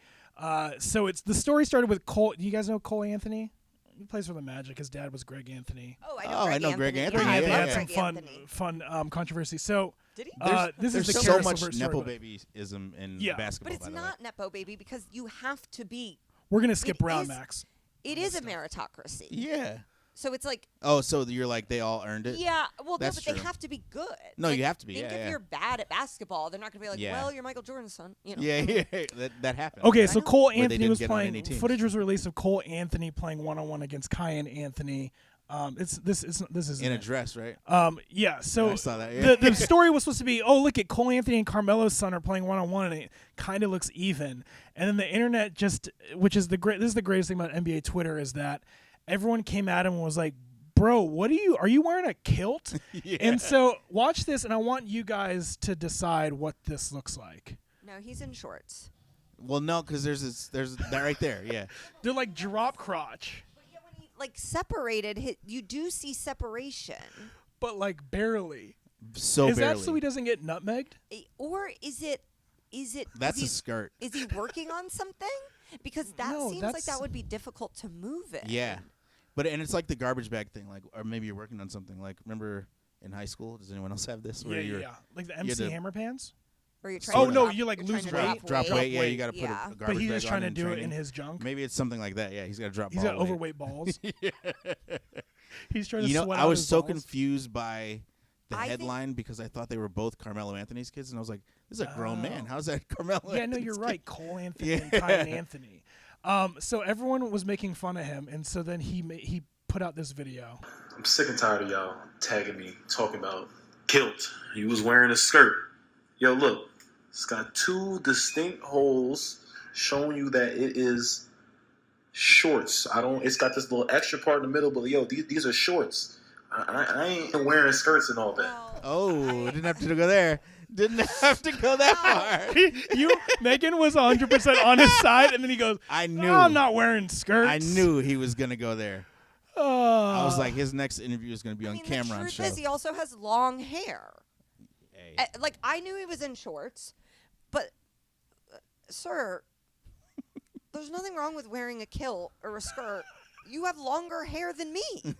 So the story started with Cole. Do you guys know Cole Anthony? He plays for the Magic. His dad was Greg Anthony. Oh, I know Greg Anthony. Yeah, I Yeah, They love had yeah. some Greg Anthony. fun controversy. So Did he? this There's is the so Karis much LeVert nepo story. babyism in Yeah. basketball. But it's by the way. not nepo baby because you have to be. We're gonna skip It round is- Max. It is a meritocracy. Yeah. So it's like, Oh, so you're like they all earned it? yeah, well, That's no, but they true. have to be good. No, Like, you have to be, Think yeah, if yeah. you're bad at basketball, they're not going to be like, Yeah. well, you're Michael Jordan's son. You know? Yeah, that happened. Okay, Yeah. so know. Cole Where they Anthony didn't was get on playing. any teams. Footage was released of Cole Anthony playing one-on-one against Kyan Anthony. This is in a dress, right? Yeah, so I saw that, yeah. the story was supposed to be, oh, look at Cole Anthony and Carmelo's son are playing one-on-one, and it kind of looks even. And then the internet this is the greatest thing about NBA Twitter is that everyone came at him and was like, bro, are you wearing a kilt? Yeah. And so watch this, and I want you guys to decide what this looks like. No, he's in shorts. Well, no, because there's that right there. Yeah. They're like drop crotch, But yeah, when he like separated, you do see separation. but like barely. So Is barely. that so he doesn't get nutmegged? Or is it? That's is a skirt. Is he working on something? Because that No, seems like that's- that would be difficult to move it. Yeah. But it's like the garbage bag thing, like, or maybe you're working on something. Like, remember in high school? Does anyone else have this? Where you're Like the had MC to- Hammer pants. Or you're trying Oh, to no, drop- you, like, you're lose trying to weight. drop weight. Yeah, weight. you got to put Yeah. a garbage But he's bag just on trying to in do it training. in his junk. Maybe it's something like that. Yeah, he's got to drop. He's ball got weight. overweight balls. He's trying to You know, sweat I out was his so balls. confused by the I think- headline because I thought they were both Carmelo Anthony's kids, and I was like, "This is a grown man. How's that Carmelo?" Yeah, no, Anthony's you're kid?" right. Cole Anthony and Yeah. Kyan Anthony. So everyone was making fun of him, and so then he put out this video. I'm sick and tired of y'all tagging me, talking about kilt. He was wearing a skirt. Yo, look, it's got two distinct holes showing you that it is shorts. It's got this little extra part in the middle, but yo, these are shorts. I ain't wearing skirts and all that. Well, Oh, didn't have to go there. Didn't have to go that far. Megan was 100% on his side, and then he goes, I knew. "No, I'm not wearing skirts." I knew he was gonna go there. I was like, his next interview is gonna be I on mean, camera the on truth show. is he also has long hair. Hey. Like, I knew he was in shorts, but, sir, there's nothing wrong with wearing a kilt or a skirt. You have longer hair than me.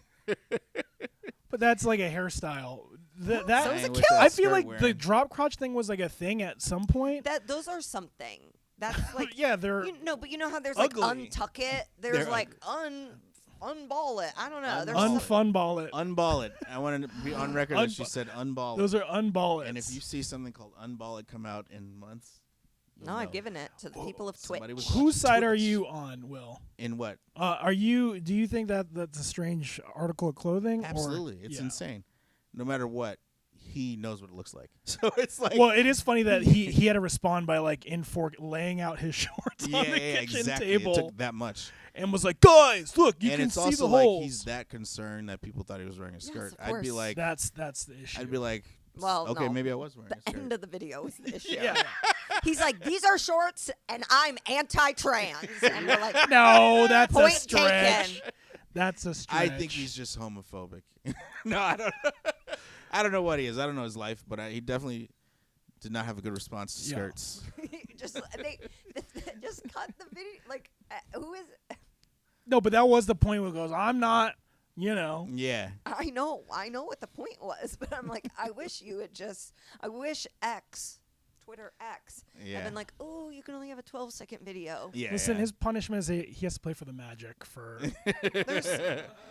But that's like a hairstyle. That So is a With kilt. that I feel skirt like the wearing. drop crotch thing was like a thing at some point. Those are something. That's like, Yeah, they're but you know how there's ugly. like untuck it? There's They're like unball it. I don't know. There's unfunball it. Unball it. I wanted to be on record that she said unball it. Those are unball it. And if you see something called unball it come out in months, No, I've given it to the people of Twitch. Somebody was Whose watching side are Twitch. you on, Will? In what? Do you think that that's a strange article of clothing? Absolutely. Or, It's yeah. insane. No matter what, he knows what it looks like. So it's like. Well, it is funny that he had to respond by like laying out his shorts on the kitchen exactly. table It took that much. and was like, "Guys, look, you And can it's see also the like holes." he's that concerned that people thought he was wearing a skirt. of I'd be course. like, That's the issue. I'd be like, Well, okay, no. maybe I was wearing The a skirt. end of the video was the issue. yeah. He's like, these are shorts, and I'm anti-trans. And we're like, No, that's a Point stretch. taken. That's a stretch. I think he's just homophobic. No, I don't. I don't know what he is. I don't know his life, but he definitely did not have a good response to Yeah. skirts. just cut the video. Like, who is? No, but that was the point where it goes, I'm not, you know. Yeah. I know what the point was, but I'm like, I wish you had just. I wish Twitter X, Yeah. had been like, oh, you can only have a 12-second video. Yeah. Listen, yeah. his punishment is he has to play for the Magic for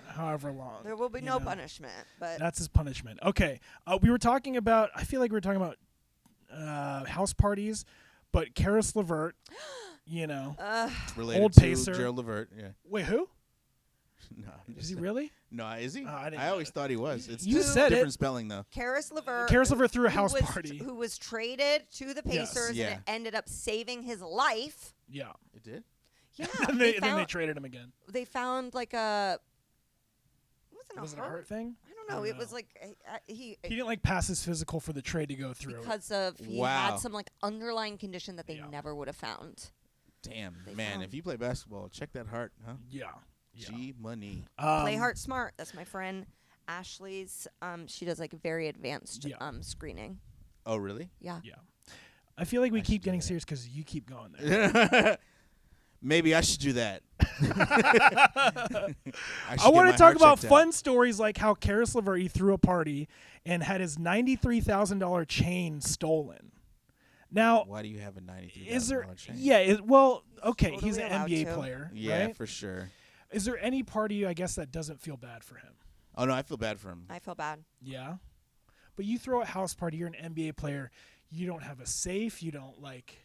however long. There will be you no know. punishment, but That's his punishment. Okay. We were talking about, I feel like we were talking about house parties, but Karis LeVert, you know. related Old to Pacer. Gerald Levert. Yeah. Wait, who? No. I'm Is just he saying. really? No, is he? I didn't I know always that. thought he was. It's You just said it. different spelling though. Karis LeVert. Karis LeVert threw a who house was- party. Who was traded to the Yes. Pacers Yeah. and it ended up saving his life. Yeah. It did. Yeah, And they then they found, traded him again. they found like a. Was it a hurt thing? I don't know. I It don't was know. like he He didn't like pass his physical for the trade to go through. because of he Wow. had some like underlying condition that they Yeah. never would have found. Damn, They man! found- If you play basketball, check that heart, huh? Yeah. Yeah. G money. Play Heart Smart. That's my friend Ashley's. She does like very advanced Yeah. screening. Oh, really? Yeah. Yeah. I feel like we I should keep do getting that. serious because you keep going there. Maybe I should do that. I want to talk about fun stories like how Karis LeVert, he threw a party and had his $93,000 chain stolen. Now, Why do you have a $93,000 is there? chain? Yeah. Well, okay, Totally he's an allowed NBA to. player, Yeah, right? for sure. Is there any part of you, I guess, that doesn't feel bad for him? Oh no, I feel bad for him. I feel bad. Yeah. But you throw a house party, you're an NBA player, you don't have a safe, you don't like.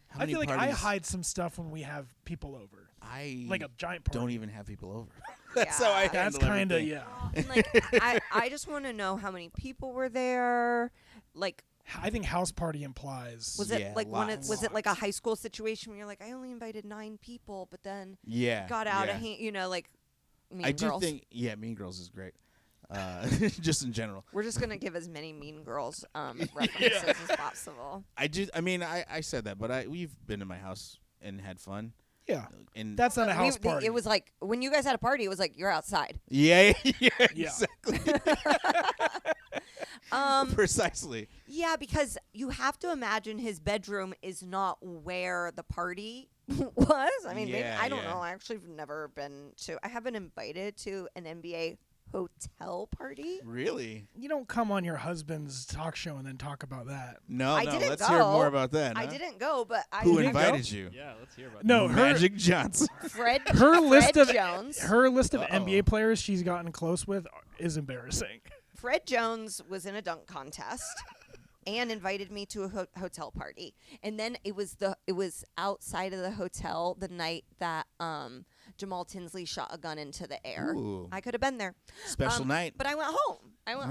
How I many feel like I parties- hide some stuff when we have people over, I like a giant party. don't even have people over. That's how I Yeah. That's handle kind of everything. yeah. And like I just want to know how many people were there. Like, I think house party implies. was Yeah, it like one? lots. Was it like a high school situation where you're like, I only invited 9 people, but then Yeah. got out yeah. of hand? You know, like Mean I Girls. do think Mean Girls is great. Just in general. We're just gonna give as many Mean Girls references as possible. I mean, I said that, but we've been in my house and had fun. Yeah. And That's not a house party. It was like when you guys had a party. It was like you're outside. yeah, Yeah. exactly. Precisely. Yeah, because you have to imagine his bedroom is not where the party was. I mean, maybe, Yeah, I don't yeah. know. I actually have never been to. I haven't invited to an NBA hotel party. Really? You don't come on your husband's talk show and then talk about that. No, I no. didn't Let's hear go. more about that. I huh? didn't go, but I Who didn't go? invited you? Yeah, let's hear about No, that. her Magic Johnson. Fred. her list Fred of Jones. her list of Uh-oh. NBA players she's gotten close with is embarrassing. Fred Jones was in a dunk contest and invited me to a hotel party. And then it was outside of the hotel the night that Jamal Tinsley shot a gun into the air. Ooh. I could have been there. Special night. But I went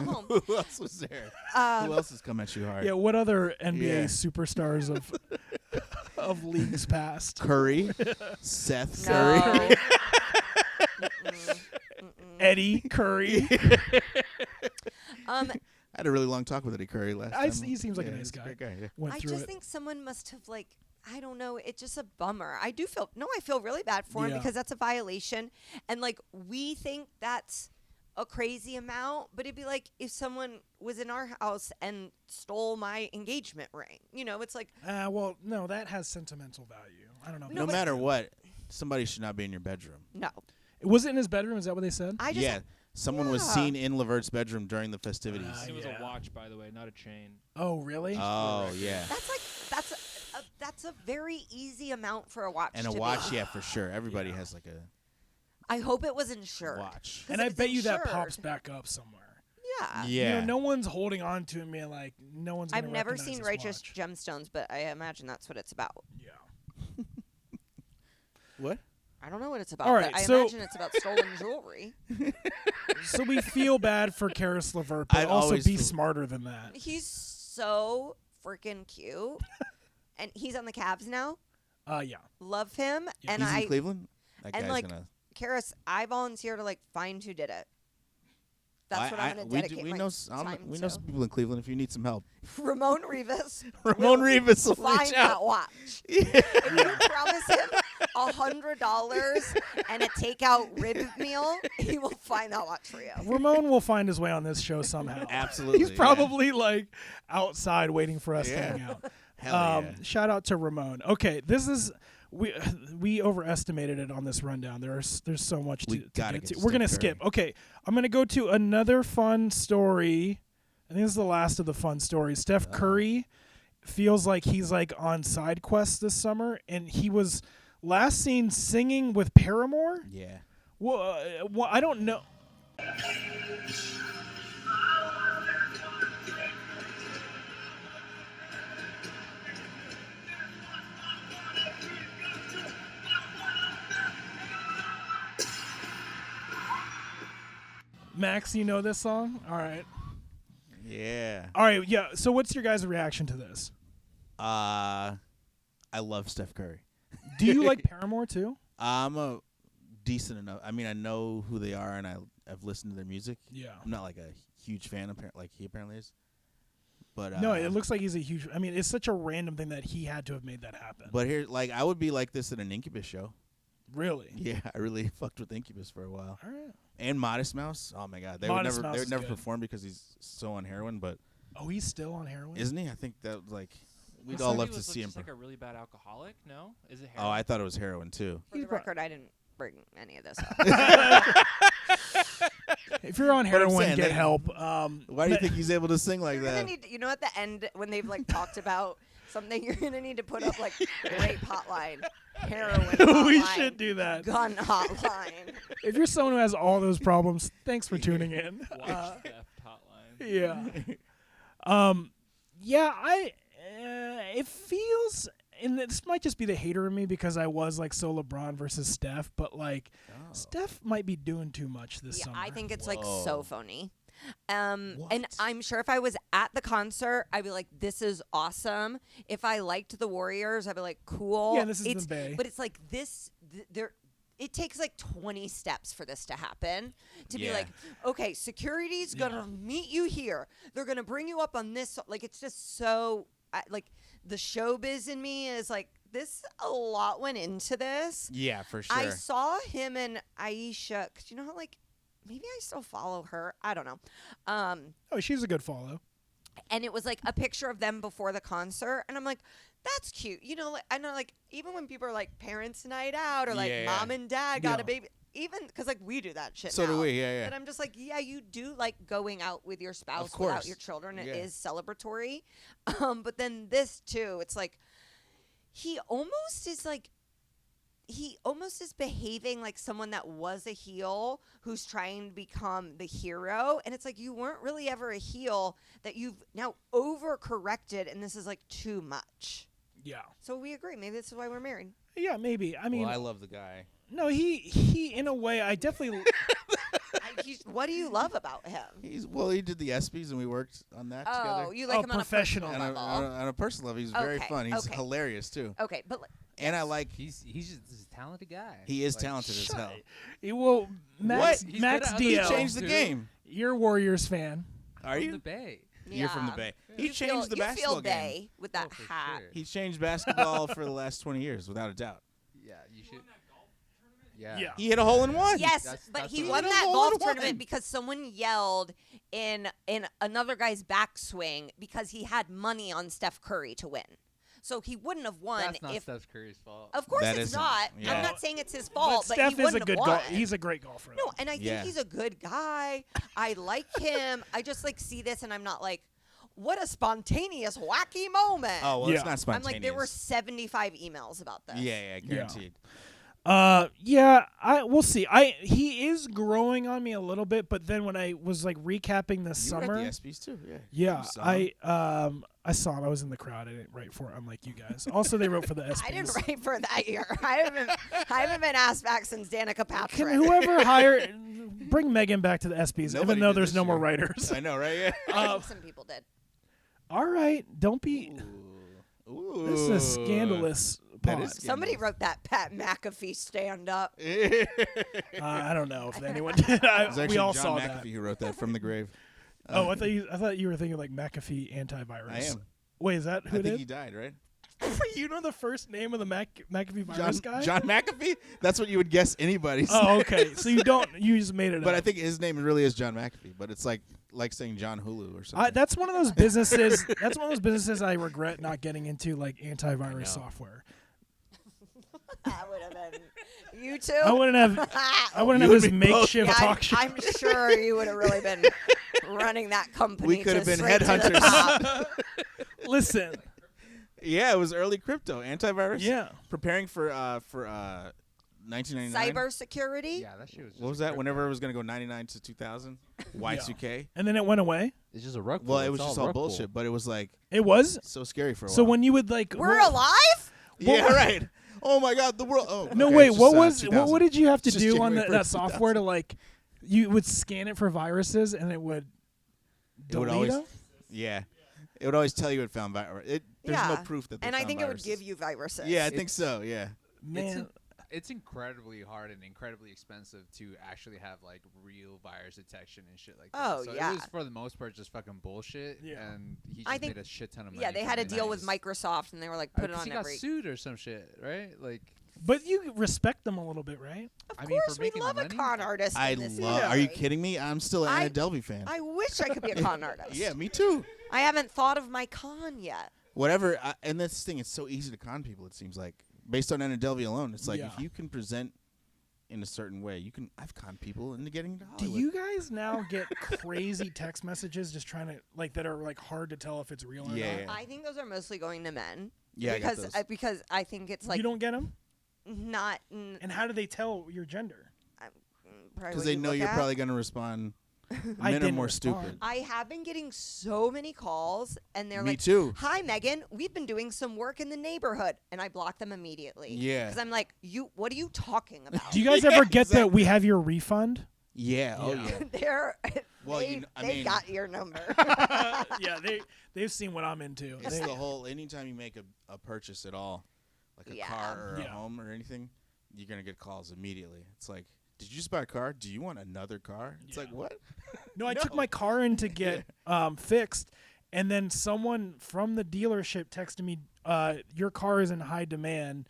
home. Who else was there? Who else has come at you hard? Yeah, what other NBA Yeah. superstars of leagues past? Curry, Seth No. Curry. Eddie Curry. I had a really long talk with Eddie Curry last time. He seems like a Yeah, nice he's guy. great guy. Yeah. Went I through just it. think someone must have I don't know. It's just a bummer. I feel really bad for him Yeah. because that's a violation. And we think that's a crazy amount, but it'd be like if someone was in our house and stole my engagement ring. You know, it's like, Well, no, that has sentimental value. I don't know. No, No but- matter what, somebody should not be in your bedroom. no. Was it in his bedroom? Is that what they said? I just Yeah. Someone was Yeah. seen in Levert's bedroom during the festivities. It was Yeah. a watch, by the way, not a chain. Oh, really? Oh, yeah. that's a very easy amount for a watch. And a to watch, be. yeah, for sure. Everybody has like a I hope it was insured. watch. and if I it's bet you that insured- pops back up somewhere. Yeah. Yeah. You know, no one's holding on to him being like, no one's gonna I've never recognize seen this Righteous watch. Gemstones, but I imagine that's what it's about. Yeah. What? I don't know what it's about, All but right, I so- imagine it's about stolen jewelry. So we feel bad for Karis LeVert, but I also always be feel- smarter than that. He's so freaking cute. And he's on the Cavs now. Yeah. Love him. Yeah. And He's I in Cleveland. That and guy's like gonna. Karis, I volunteer to like find who did it. That's what I'm going to dedicate we my know time we to. know some people in Cleveland. If you need some help, Ramon Rivas. Ramon will Rivas will find reach that out. watch. If you promise him $100 and a takeout rib meal, he will find that watch for you. Ramon will find his way on this show somehow. Absolutely, He's yeah. probably like outside waiting for us to Yeah. hang out. Hell yeah. Shout out to Ramon. Okay, this is we overestimated it on this rundown. There's so much We to gotta get get to. We're gonna Steph Curry. skip. Okay, I'm gonna go to another fun story. I think this is the last of the fun stories. Steph Curry feels like he's like on side quests this summer, and he was last seen singing with Paramore. Yeah. Well, I don't know. Max, you know this song? All right. Yeah. All right, yeah. So what's your guys' reaction to this? I love Steph Curry. Do you like Paramore too? I'm a decent enough. I mean, I know who they are, and I've listened to their music. Yeah. I'm not like a huge fan, like he apparently is. But No, it looks like he's a huge. I mean, it's such a random thing that he had to have made that happen. But here, like, I would be like this in an Incubus show. Really? Yeah, I really fucked with Incubus for a while. All right. And Modest Mouse. Oh my God, they Modest would Mouse never is good. perform because he's so on heroin. But Oh, he's still on heroin? isn't he? I think that like we'd I all thought love he to was see him. just like a really bad alcoholic. No, is it? Oh, Heroin? I thought it was heroin too. For the record, I didn't bring any of this up. If you're on But I'm heroin, saying get that- help. Why do you think he's able to sing like You're gonna that? need, you know, at the end when they've like talked about something, you're gonna need to put up like rape hotline, heroin hotline, we should do that. gun hotline. If you're someone who has all those problems, thanks for tuning in. Watch theft hotline. Yeah. Yeah, it feels, and this might just be the hater in me because I was like so LeBron versus Steph, but like Steph might be doing too much this Yeah, summer. I think it's like so Whoa. phony. And What? I'm sure if I was at the concert, I'd be like, "This is awesome." If I liked the Warriors, I'd be like, "Cool." Yeah, this is the it's, Bay. But it's like this. There, it takes like 20 steps for this to happen. To be Yeah. like, okay, security's gonna meet you here. They're gonna bring you up on this. Like, it's just so like the showbiz in me is like this. A lot went into this. Yeah, for sure. I saw him and Aisha. Cause you know how like. Maybe I still follow her. I don't know. Oh, she's a good follow. And it was like a picture of them before the concert, and I'm like, that's cute. You know, like, I know, like even when people are like parents' night out or like Yeah. mom and dad got Yeah. a baby, even because like we do that shit. So do now. we, yeah, yeah. And I'm just like, yeah, you do like going out with your spouse course. without your children. It Yeah. is celebratory. But then this too, it's like he almost is behaving like someone that was a heel who's trying to become the hero. And it's like, you weren't really ever a heel, that you've now overcorrected, and this is like too much. Yeah. So we agree. Maybe this is why we're married. Yeah, maybe. I mean, well, I love the guy. no, he in a way, I definitely. What do you love about him? He did the ESPYs and we worked on that Oh, together. you like him on a professional. personal And level. on a personal level, he's very Okay, fun. He's okay. hilarious too. Okay, but like, And I like He's just a talented guy. he is Like, talented as hell. Well, Max, He's Max good at He other DL, changed the dude. game. you're a Warriors fan. Are From you? the Bay. You're from the yeah. Bay. You He changed the feel, basketball you feel game. Bay with that Oh, for hat. sure. He changed basketball for the last 20 years, without a doubt. Yeah, you should. Yeah. Yeah. He hit a hole in one. Yes, That's- but that's he what won it is. that Hole in golf one. tournament because someone yelled in another guy's backswing because he had money on Steph Curry to win. So he wouldn't have won That's not if. Steph Curry's fault. Of course, That it's isn't. not. Yeah. I'm not saying it's his But fault, but, Steph he is a wouldn't good have won. He's a great golfer. No, and I think Yeah. he's a good guy. I like him. I just like see this, and I'm not like, what a spontaneous, wacky moment. Oh, well, Yeah. it's not I'm spontaneous. like, there were 75 emails about this. Yeah, guaranteed. Yeah, we'll see. He is growing on me a little bit, but then when I was like recapping this You summer, were at the ESPYs too, yeah. yeah, You saw him. I saw him. I was in the crowd. I didn't write for it, unlike you guys. Also, they wrote for the ESPYs. I didn't write for that year. I haven't been asked back since Danica Patrick. Can whoever hired bring Megan back to the ESPYs, Nobody even though did there's this no more year. writers. I know, right? Yeah. I think some people did. All right, don't be. Ooh. This is a scandalous That pod. is Somebody wrote that Pat McAfee stand up. I don't know if anyone did. It was We actually all John saw McAfee that. who wrote that from the grave. Oh, I thought you were thinking like McAfee antivirus. I am. Wait, is that who I it think is? he died, right? You know the first name of the McAfee virus guy? John McAfee? That's what you would guess anybody's. Oh, okay. So you just made it But up. I think his name really is John McAfee. But it's like saying John Hulu or something. That's one of those businesses. That's one of those businesses I regret not getting into, like antivirus software. That would have been you too. I wouldn't have. I wouldn't You have would this be both. makeshift Yeah, talk show. I'm sure you would have really been running that company. We could have been straight to the headhunters. top. Listen. Yeah, it was early crypto antivirus. Yeah. Preparing for 1999. Cybersecurity. Yeah, that shit was. Just What was that? Whenever it was gonna go 99 to 2000, Y2K. And then it went away. It's just a rug pull. Well, it It's was just all rug pull. bullshit. But it was like It was. so scary for a So while. when you would like. We're what- alive. Yeah, right. Oh my God, the world. Oh, No, okay, wait. it's What just, was? 2000. What did you have to It's just do on January that 1st, software to like? You would scan it for viruses, and it would. It would delete always. them? Yeah, it would always tell you it found virus. There's yeah. no proof that. They And I found think viruses. it would give you viruses. Yeah, I think so. Yeah. Man. It's incredibly hard and incredibly expensive to actually have like real virus detection and shit like that. Oh, so yeah. It was for the most part just fucking bullshit. Yeah. And he I just think- made a shit ton of money. Yeah, they from had a it. deal with Microsoft, and they were like, put it on he got every. sued or some shit, right? Like, But you respect them a little bit, right? Of I mean, for course, we making the love a money? con artist. I in this love. Are you industry. kidding me? I'm still an I- Anna Delvey fan. I wish I could be a con artist. Yeah, me too. I haven't thought of my con yet. Whatever. And that's the thing. It's so easy to con people. It seems like based on Anna Delvey alone. It's like Yeah. if you can present in a certain way, you can. I've conned people into getting into Do Hollywood. you guys now get crazy text messages just trying to like that are like hard to tell if it's real or Yeah. not? I think those are mostly going to men. Yeah, I got because those. because I think it's like You don't get them? not And how do they tell your gender? Because they know you're probably going to respond. I Men are didn't more respond. stupid. I have been getting so many calls, and they're Me like, too. "Hi, Megan, we've been doing some work in the neighborhood," and I block them immediately. Yeah. because I'm like, "You, what are you talking about?" Do you guys Yeah, ever get exactly. that we have your refund? Yeah. Oh Yeah. yeah. They're Well, they, you kn- I they mean- got your number. Yeah, they've seen what I'm into. It's They- the whole. Anytime you make a purchase at all, like a Yeah. car or Yeah. a home or anything, you're gonna get calls immediately. It's like, did you just buy a car? Do you want another car? It's like what? No, I took No. my car in to get fixed, and then someone from the dealership texted me, "Your car is in high demand.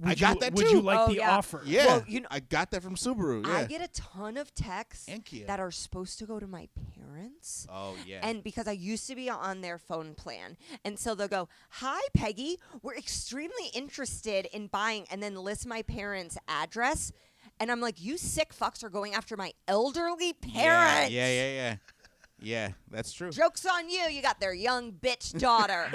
I got that Would too. you like Oh, the yeah. offer?" Yeah. Well, you know- I got that from Subaru. Yeah. I get a ton of texts And Kia. that are supposed to go to my parents. Oh yeah. And because I used to be on their phone plan. And so they'll go, "Hi, Peggy. We're extremely interested in buying," and then list my parents' address. And I'm like, "You sick fucks are going after my elderly parents." Yeah. Yeah, that's true. Joke's on you. You got their young bitch daughter.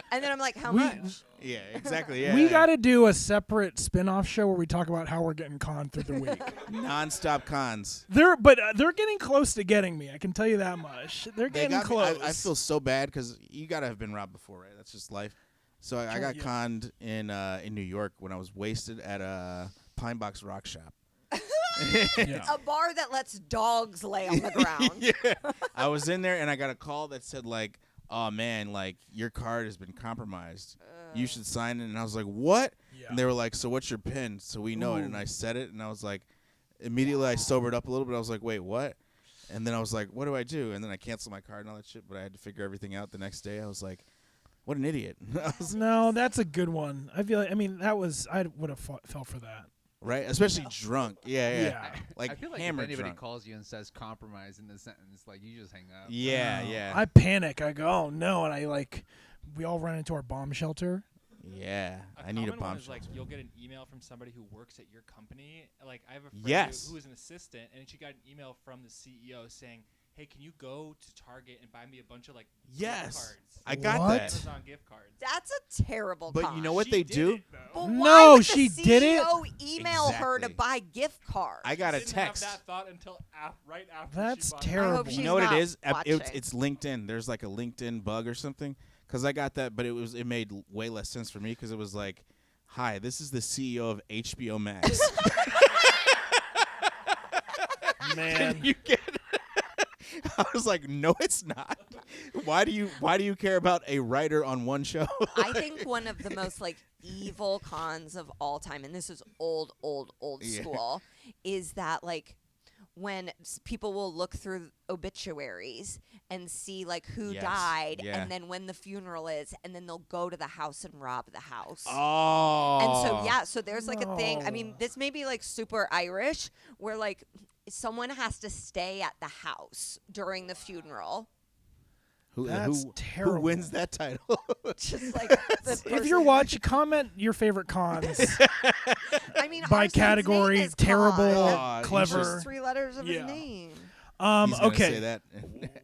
And then I'm like, "How much?" Yeah, exactly. Yeah. We got to do a separate spin-off show where we talk about how we're getting conned through the week. non-stop cons. They're getting close to getting me. I can tell you that much. They're They getting got me. close. I feel so bad because you gotta have been robbed before, right? That's just life. So I Sure, got yeah. conned in New York when I was wasted at a Pine Box Rock Shop. Yeah. A bar that lets dogs lay on the ground. Yeah. I was in there and I got a call that said like, "Oh man, like your card has been compromised. You should sign it." And I was like, "What?" Yeah. And they were like, "So what's your PIN?" So we know it. And I said it, and I was like, immediately I sobered up a little bit. I was like, "Wait, what?" And then I was like, "What do I do?" And then I canceled my card and all that shit. But I had to figure everything out the next day. I was like, "What an idiot!" I was- No, that's a good one. I feel like I would have fell for that. right? Especially drunk. Yeah. Yeah. Like I feel like if hammered anybody drunk. calls you and says compromise in the sentence, like you just hang up. Yeah. I panic. I go, "Oh no!" And we all run into our bomb shelter. Yeah. I need a common one bomb is like shelter. you'll get an email from somebody who works at your company. Like I have a friend Yes. who is an assistant, and she got an email from the CEO saying, hey, can you go to Target and buy me a bunch of like gift Yes. cards? I got What? that. Amazon gift cards. That's a terrible But con. you know what She they did do? it, though. But No, why would she the did it? CEO email her to Exactly. buy gift cards? I got a Didn't text. have that thought until right after That's she bought terrible. I hope You she's You know what not it is? watching. It's LinkedIn. There's like a LinkedIn bug or something. Because I got that, but it made way less sense for me because it was like, hi, this is the CEO of HBO Max. Man. You get it? I was like, no, it's not. Why do you care about a writer on one show? I think one of the most like evil cons of all time, and this is old Yeah. school, is that like when people will look through obituaries and see like who Yes. died, Yeah. and then when the funeral is, and then they'll go to the house and rob the house. Oh. And so yeah, so there's like a thing. I mean, No. this may be like super Irish, where like someone has to stay at the house during the funeral. That's Who terrible. wins that title? Just like the If person- you're watching, comment your favorite cons. I mean, by our son's category, name is terrible, Aw, you clever. Just 3 letters of Yeah. his name. He's gonna say Okay. that.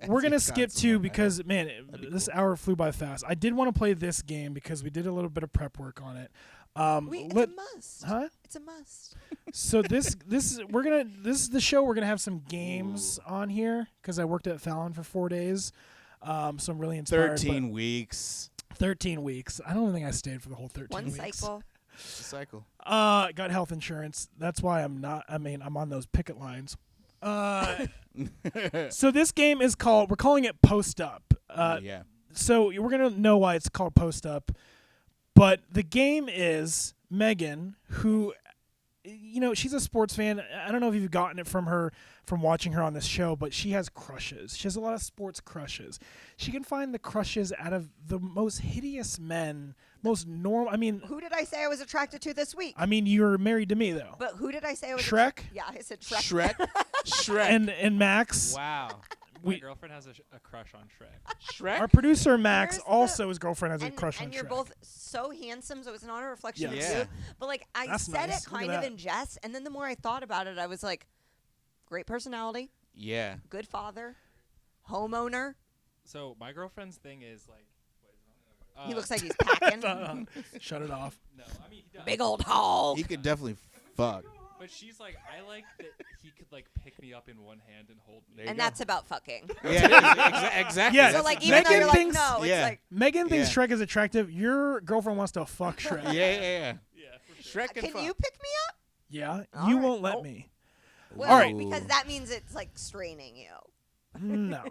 We're gonna He's skip got to some- because man, be this cool. hour flew by fast. I did want to play this game because we did a little bit of prep work on it. It's let- a must. huh? It's a must. So this is the show. We're gonna have some games on here because I worked at Fallon for 4 days. So I'm really inspired. but 13 weeks. 13 weeks. I don't think I stayed for the whole 13 One weeks. cycle. It's a cycle. Got health insurance. That's why I'm not. I mean, I'm on those picket lines. So this game is called. We're calling it Post Up. Yeah. So we're gonna know why it's called Post Up, but the game is Megan, who, you know, she's a sports fan. I don't know if you've gotten it from her from watching her on this show, but she has crushes. She has a lot of sports crushes. She can find the crushes out of the most hideous men, most normal. I mean, Who did I say I was attracted to this week? you're married to me though. But who did I say I was? Shrek? Yeah, I said Shrek. Shrek. And Max, Wow. We- My girlfriend has a crush on Shrek. Shrek. our producer Max, Here's the- also his girlfriend has a and, crush on and you're Shrek. both so handsome, so it's not a reflection Yes. of Yeah. you. But like I That's said nice. it Look at kind of that. in jest, and then the more I thought about it, I was like, great personality, Yeah. good father, homeowner. So my girlfriend's thing is like, what is it on? He looks like he's packing. Shut it off. No, I mean he does. Big old hole. He could definitely fuck. But she's like, I like that he could like pick me up in one hand and hold me. There you And go. that's about fucking. Yeah, exactly. Yeah, So That's like, exactly- even though Megan you're like, thinks- no, it's Yeah. like, Megan thinks Yeah. Shrek is attractive. Your girlfriend wants to fuck Shrek. Yeah. Yeah, for sure. Shrek and can fuck. you pick me up? Yeah, All you right. won't let Oh. me. Well, All right. because that means it's like straining you. No.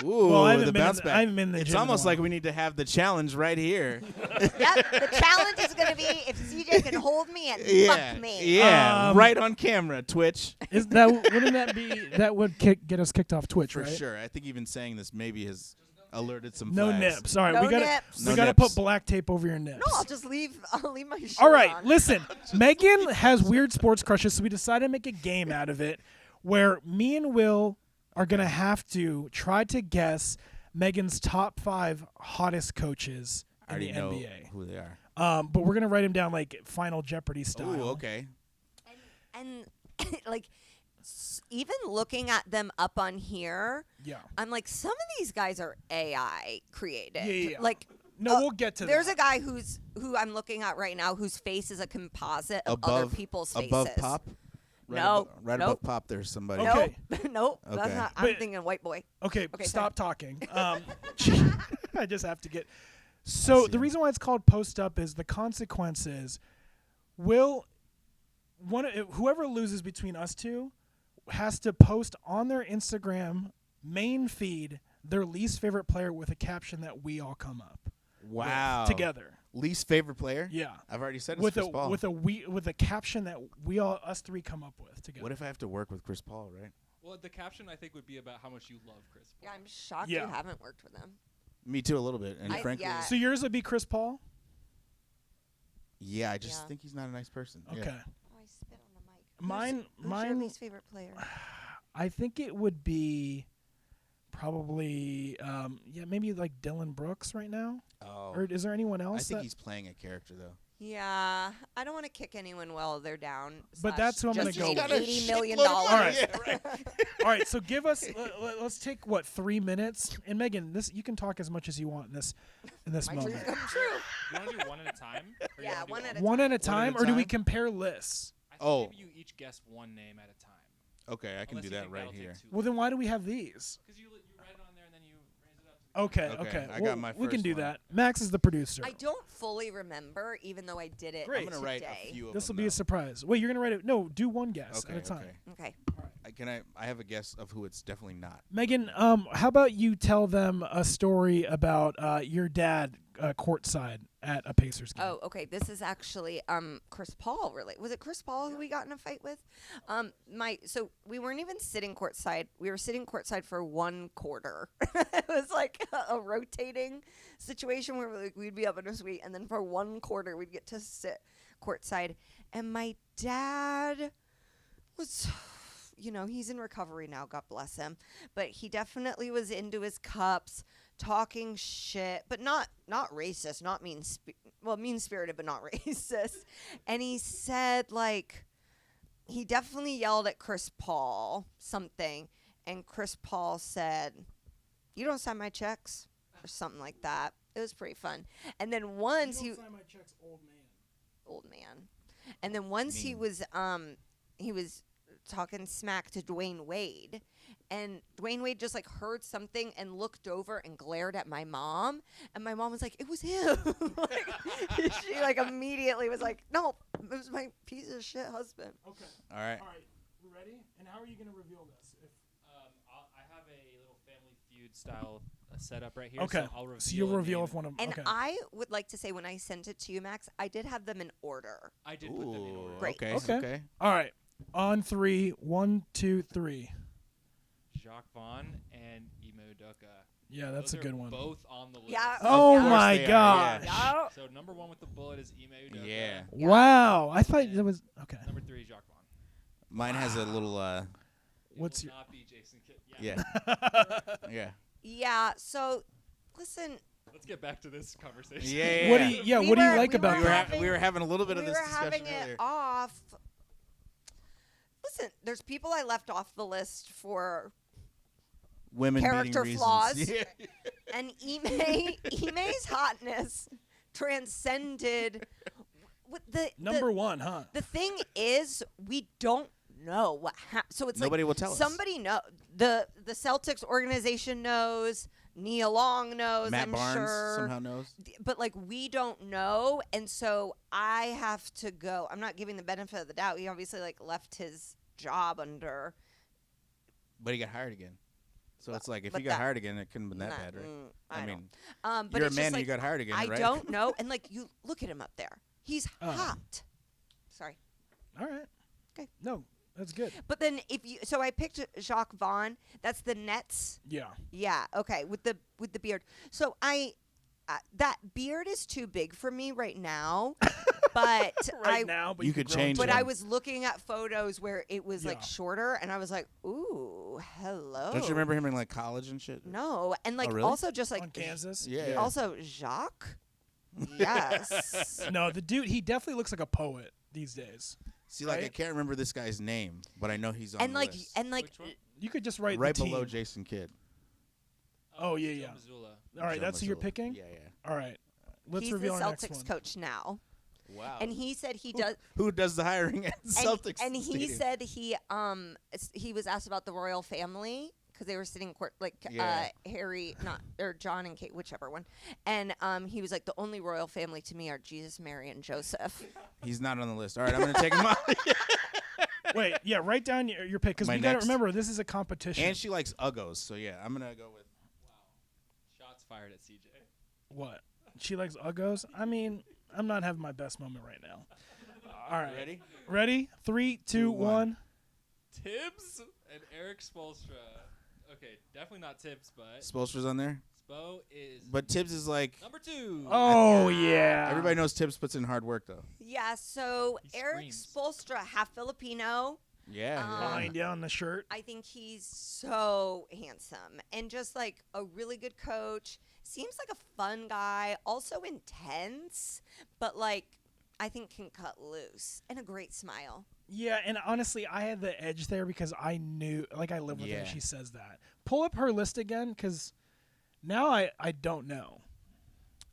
Ooh, Well, I the haven't been bounce in- back. I haven't been in the It's gym in a almost like while. we need to have the challenge right here. Yep. The challenge is going to be if CJ can hold me and yeah, fuck me. yeah, right on camera, Twitch. Is that wouldn't that be that would get us kicked off Twitch, For right? sure. I think even saying this maybe has alerted some No flags. nips. All right, No we gotta nips. we No gotta nips. put black tape over your nips. No, I'll leave my shirt All right, on. listen. Megan has weird sports crushes, so we decided to make a game out of it where me and Will are going to have to try to guess Megan's top 5 hottest coaches I in the already know NBA. who they are. But we're going to write them down like Final Jeopardy style. Ooh, okay. And like even looking at them up on here, Yeah. I'm like, some of these guys are AI created. Yeah. Like No, we'll get to there's that. a guy who I'm looking at right now whose face is a composite of other people's faces. Above Pop? No, Right nope. above Pop, there's somebody. Okay. Nope. nope. That's Okay. not. I'm But- thinking white boy. Okay, Okay, stop talking. I just have to get. I So see the him. reason why it's called Post Up is the consequence is, whoever loses between us two has to post on their Instagram main feed their least favorite player with a caption that we all come up with Wow. together. Least favorite player? Yeah. I've already said it's With Chris Paul. with a caption that us three come up with together. What if I have to work with Chris Paul, right? Well, the caption I think would be about how much you love Chris Paul. Yeah, I'm shocked Yeah. you haven't worked with him. Me too, a little bit. And frankly, yeah. So yours would be Chris Paul? yeah, I just Yeah. think he's not a nice person. Okay. Yeah. Oh, I spit on the mic. Mine Who's your mine least favorite player? I think it would be probably maybe like Dylan Brooks right now. Oh. Or is there anyone I else? think that- he's playing a character though. Yeah, I don't want to kick anyone while they're down. But that's who I'm just gonna go made with. $80 million. All right. All right, so give us. Let's take 3 minutes, and Megan, you can talk as much as you want in this My moment. dreams come true. You want to do one at a time? Or you Yeah, wanna do one all? at a One at a One at a time, or do we time? compare lists? I think Oh. maybe you each guess one name at a time. Okay, I can Unless do you that think right that'll here. take too Well, then why do we have these? Because you write it on there and then you raise it up. Okay, Okay, I well, got my we can first do one. that. Max is the producer. I don't fully remember, even though I did it Great. I'm gonna today. write a few of This will them. be a though. surprise. Wait, you're gonna write it? No, do one guess Okay, at a time. okay. Okay. I have a guess of who it's definitely not. Megan, how about you tell them a story about your dad courtside at a Pacers game? Oh, okay. This is actually Chris Paul. Really, was it Chris Paul who we got in a fight with? So we weren't even sitting courtside. We were sitting courtside for 1 quarter. It was like a rotating situation where we'd be up in a suite, and then for 1 quarter we'd get to sit courtside. And my dad was. He's in recovery now, God bless him. But he definitely was into his cups, talking shit, but not racist, not mean-spirited, but not racist. And he said, he definitely yelled at Chris Paul something, and Chris Paul said, "You don't sign my checks," or something like that. It was pretty fun. And then once You don't sign my checks, old man. And then once he Mean. was talking smack to Dwayne Wade, and Dwayne Wade just heard something and looked over and glared at my mom, and my mom was like, "It was him." She immediately was like, "No, it was my piece of shit husband." Okay. All right. All right. We ready? And how are you gonna reveal this? I have a little Family Feud style setup right here. Okay. So I'll reveal. So you'll a reveal name. if one of them. And Okay. I would like to say, when I sent it to you, Max, I did have them in order. I did put them in order. Great. Okay. Okay. Okay. All right. On 3, 1, 2, 3. Jacques Vaughn and Imo Udoka. Yeah, that's Those a good are one. Both on the list. Yeah. Oh Yeah. my they are, gosh. Yeah. So number 1 with the bullet is Imo Udoka. Yeah. Wow. I thought that was okay. Number 3, Jacques Vaughn. Mine has a little. It What's will your- not be Jason Kidd. Yeah. Yeah. Yeah. So, listen. Let's get back to this conversation. Yeah. What do you? Yeah. We What do you were- like we about were that? we were having a little bit of We this were having discussion earlier. it off. Listen, there's people I left off the list for, Women character beating flaws. reasons. Yeah. and Ime's hotness transcended. Number 1, huh? The thing is, we don't know what happened. So it's Nobody will tell us. somebody know. The Celtics organization knows. Nia Long knows. Matt I'm Barnes sure. somehow knows. But we don't know, and so I have to go. I'm not giving the benefit of the doubt. He obviously left his job under. But he got hired again. So it's if but he got that- hired again, it couldn't have been that Nah, bad, right? I I don't. mean, But you're a it's man just and you got hired again, I right? don't know, and you look at him up there. He's Oh. hot. Sorry. All right. Okay. No, that's good. But then so I picked Jacques Vaughn. That's the Nets. Yeah. Yeah. Okay. With the beard. So that beard is too big for me right now. But Right now, but You you could grow change into But it. I was looking at photos where it was Yeah. shorter, and I was like, "Ooh, hello." Don't you remember him in college and shit? No, and really? also just on Kansas. Yeah. also Jacques. Yes. No, the dude, he definitely looks like a poet these days. See, I Right? can't remember this guy's name, but I know he's on and the like list. and like Which one? You could just write right the below team. Jason Kidd. Oh, yeah, Joe yeah. Mazzulla. All right, Joe that's who you're Mazzulla. picking? Yeah, All right. Let's he's the reveal our next Celtics one. coach now, Wow. and he said he does. Who does the hiring at Celtics? And he Stadium? said he was asked about the royal family because they were sitting court Yeah. Harry or John and Kate, whichever one, and he was like, the only royal family to me are Jesus, Mary, and Joseph. He's not on the list. All right, I'm going to take him out. Wait, yeah, write down your pick because My we got to next. remember this is a competition. And she likes Uggos, so yeah, I'm going to go with. Shots fired at CJ. What? She likes Uggos? I mean, I'm not having my best moment right now. All right. Ready? Ready? 3, 2, 2, 1. Tibbs and Eric Spoelstra. Okay, definitely not Tibbs, but Spoelstra's on there? Spo is But Tibbs is like. number 2. Oh, yeah. Everybody knows Tibbs puts in hard work, though. Yeah, so He Eric screams. Spoelstra, half Filipino. Yeah. Line down the shirt. I think he's so handsome and just like a really good coach. Seems like a fun guy, also intense, but like I think can cut loose and a great smile. Yeah, and honestly, I had the edge there because I knew, like, I live with her. Yeah. She says that. Pull up her list again, because now I don't know.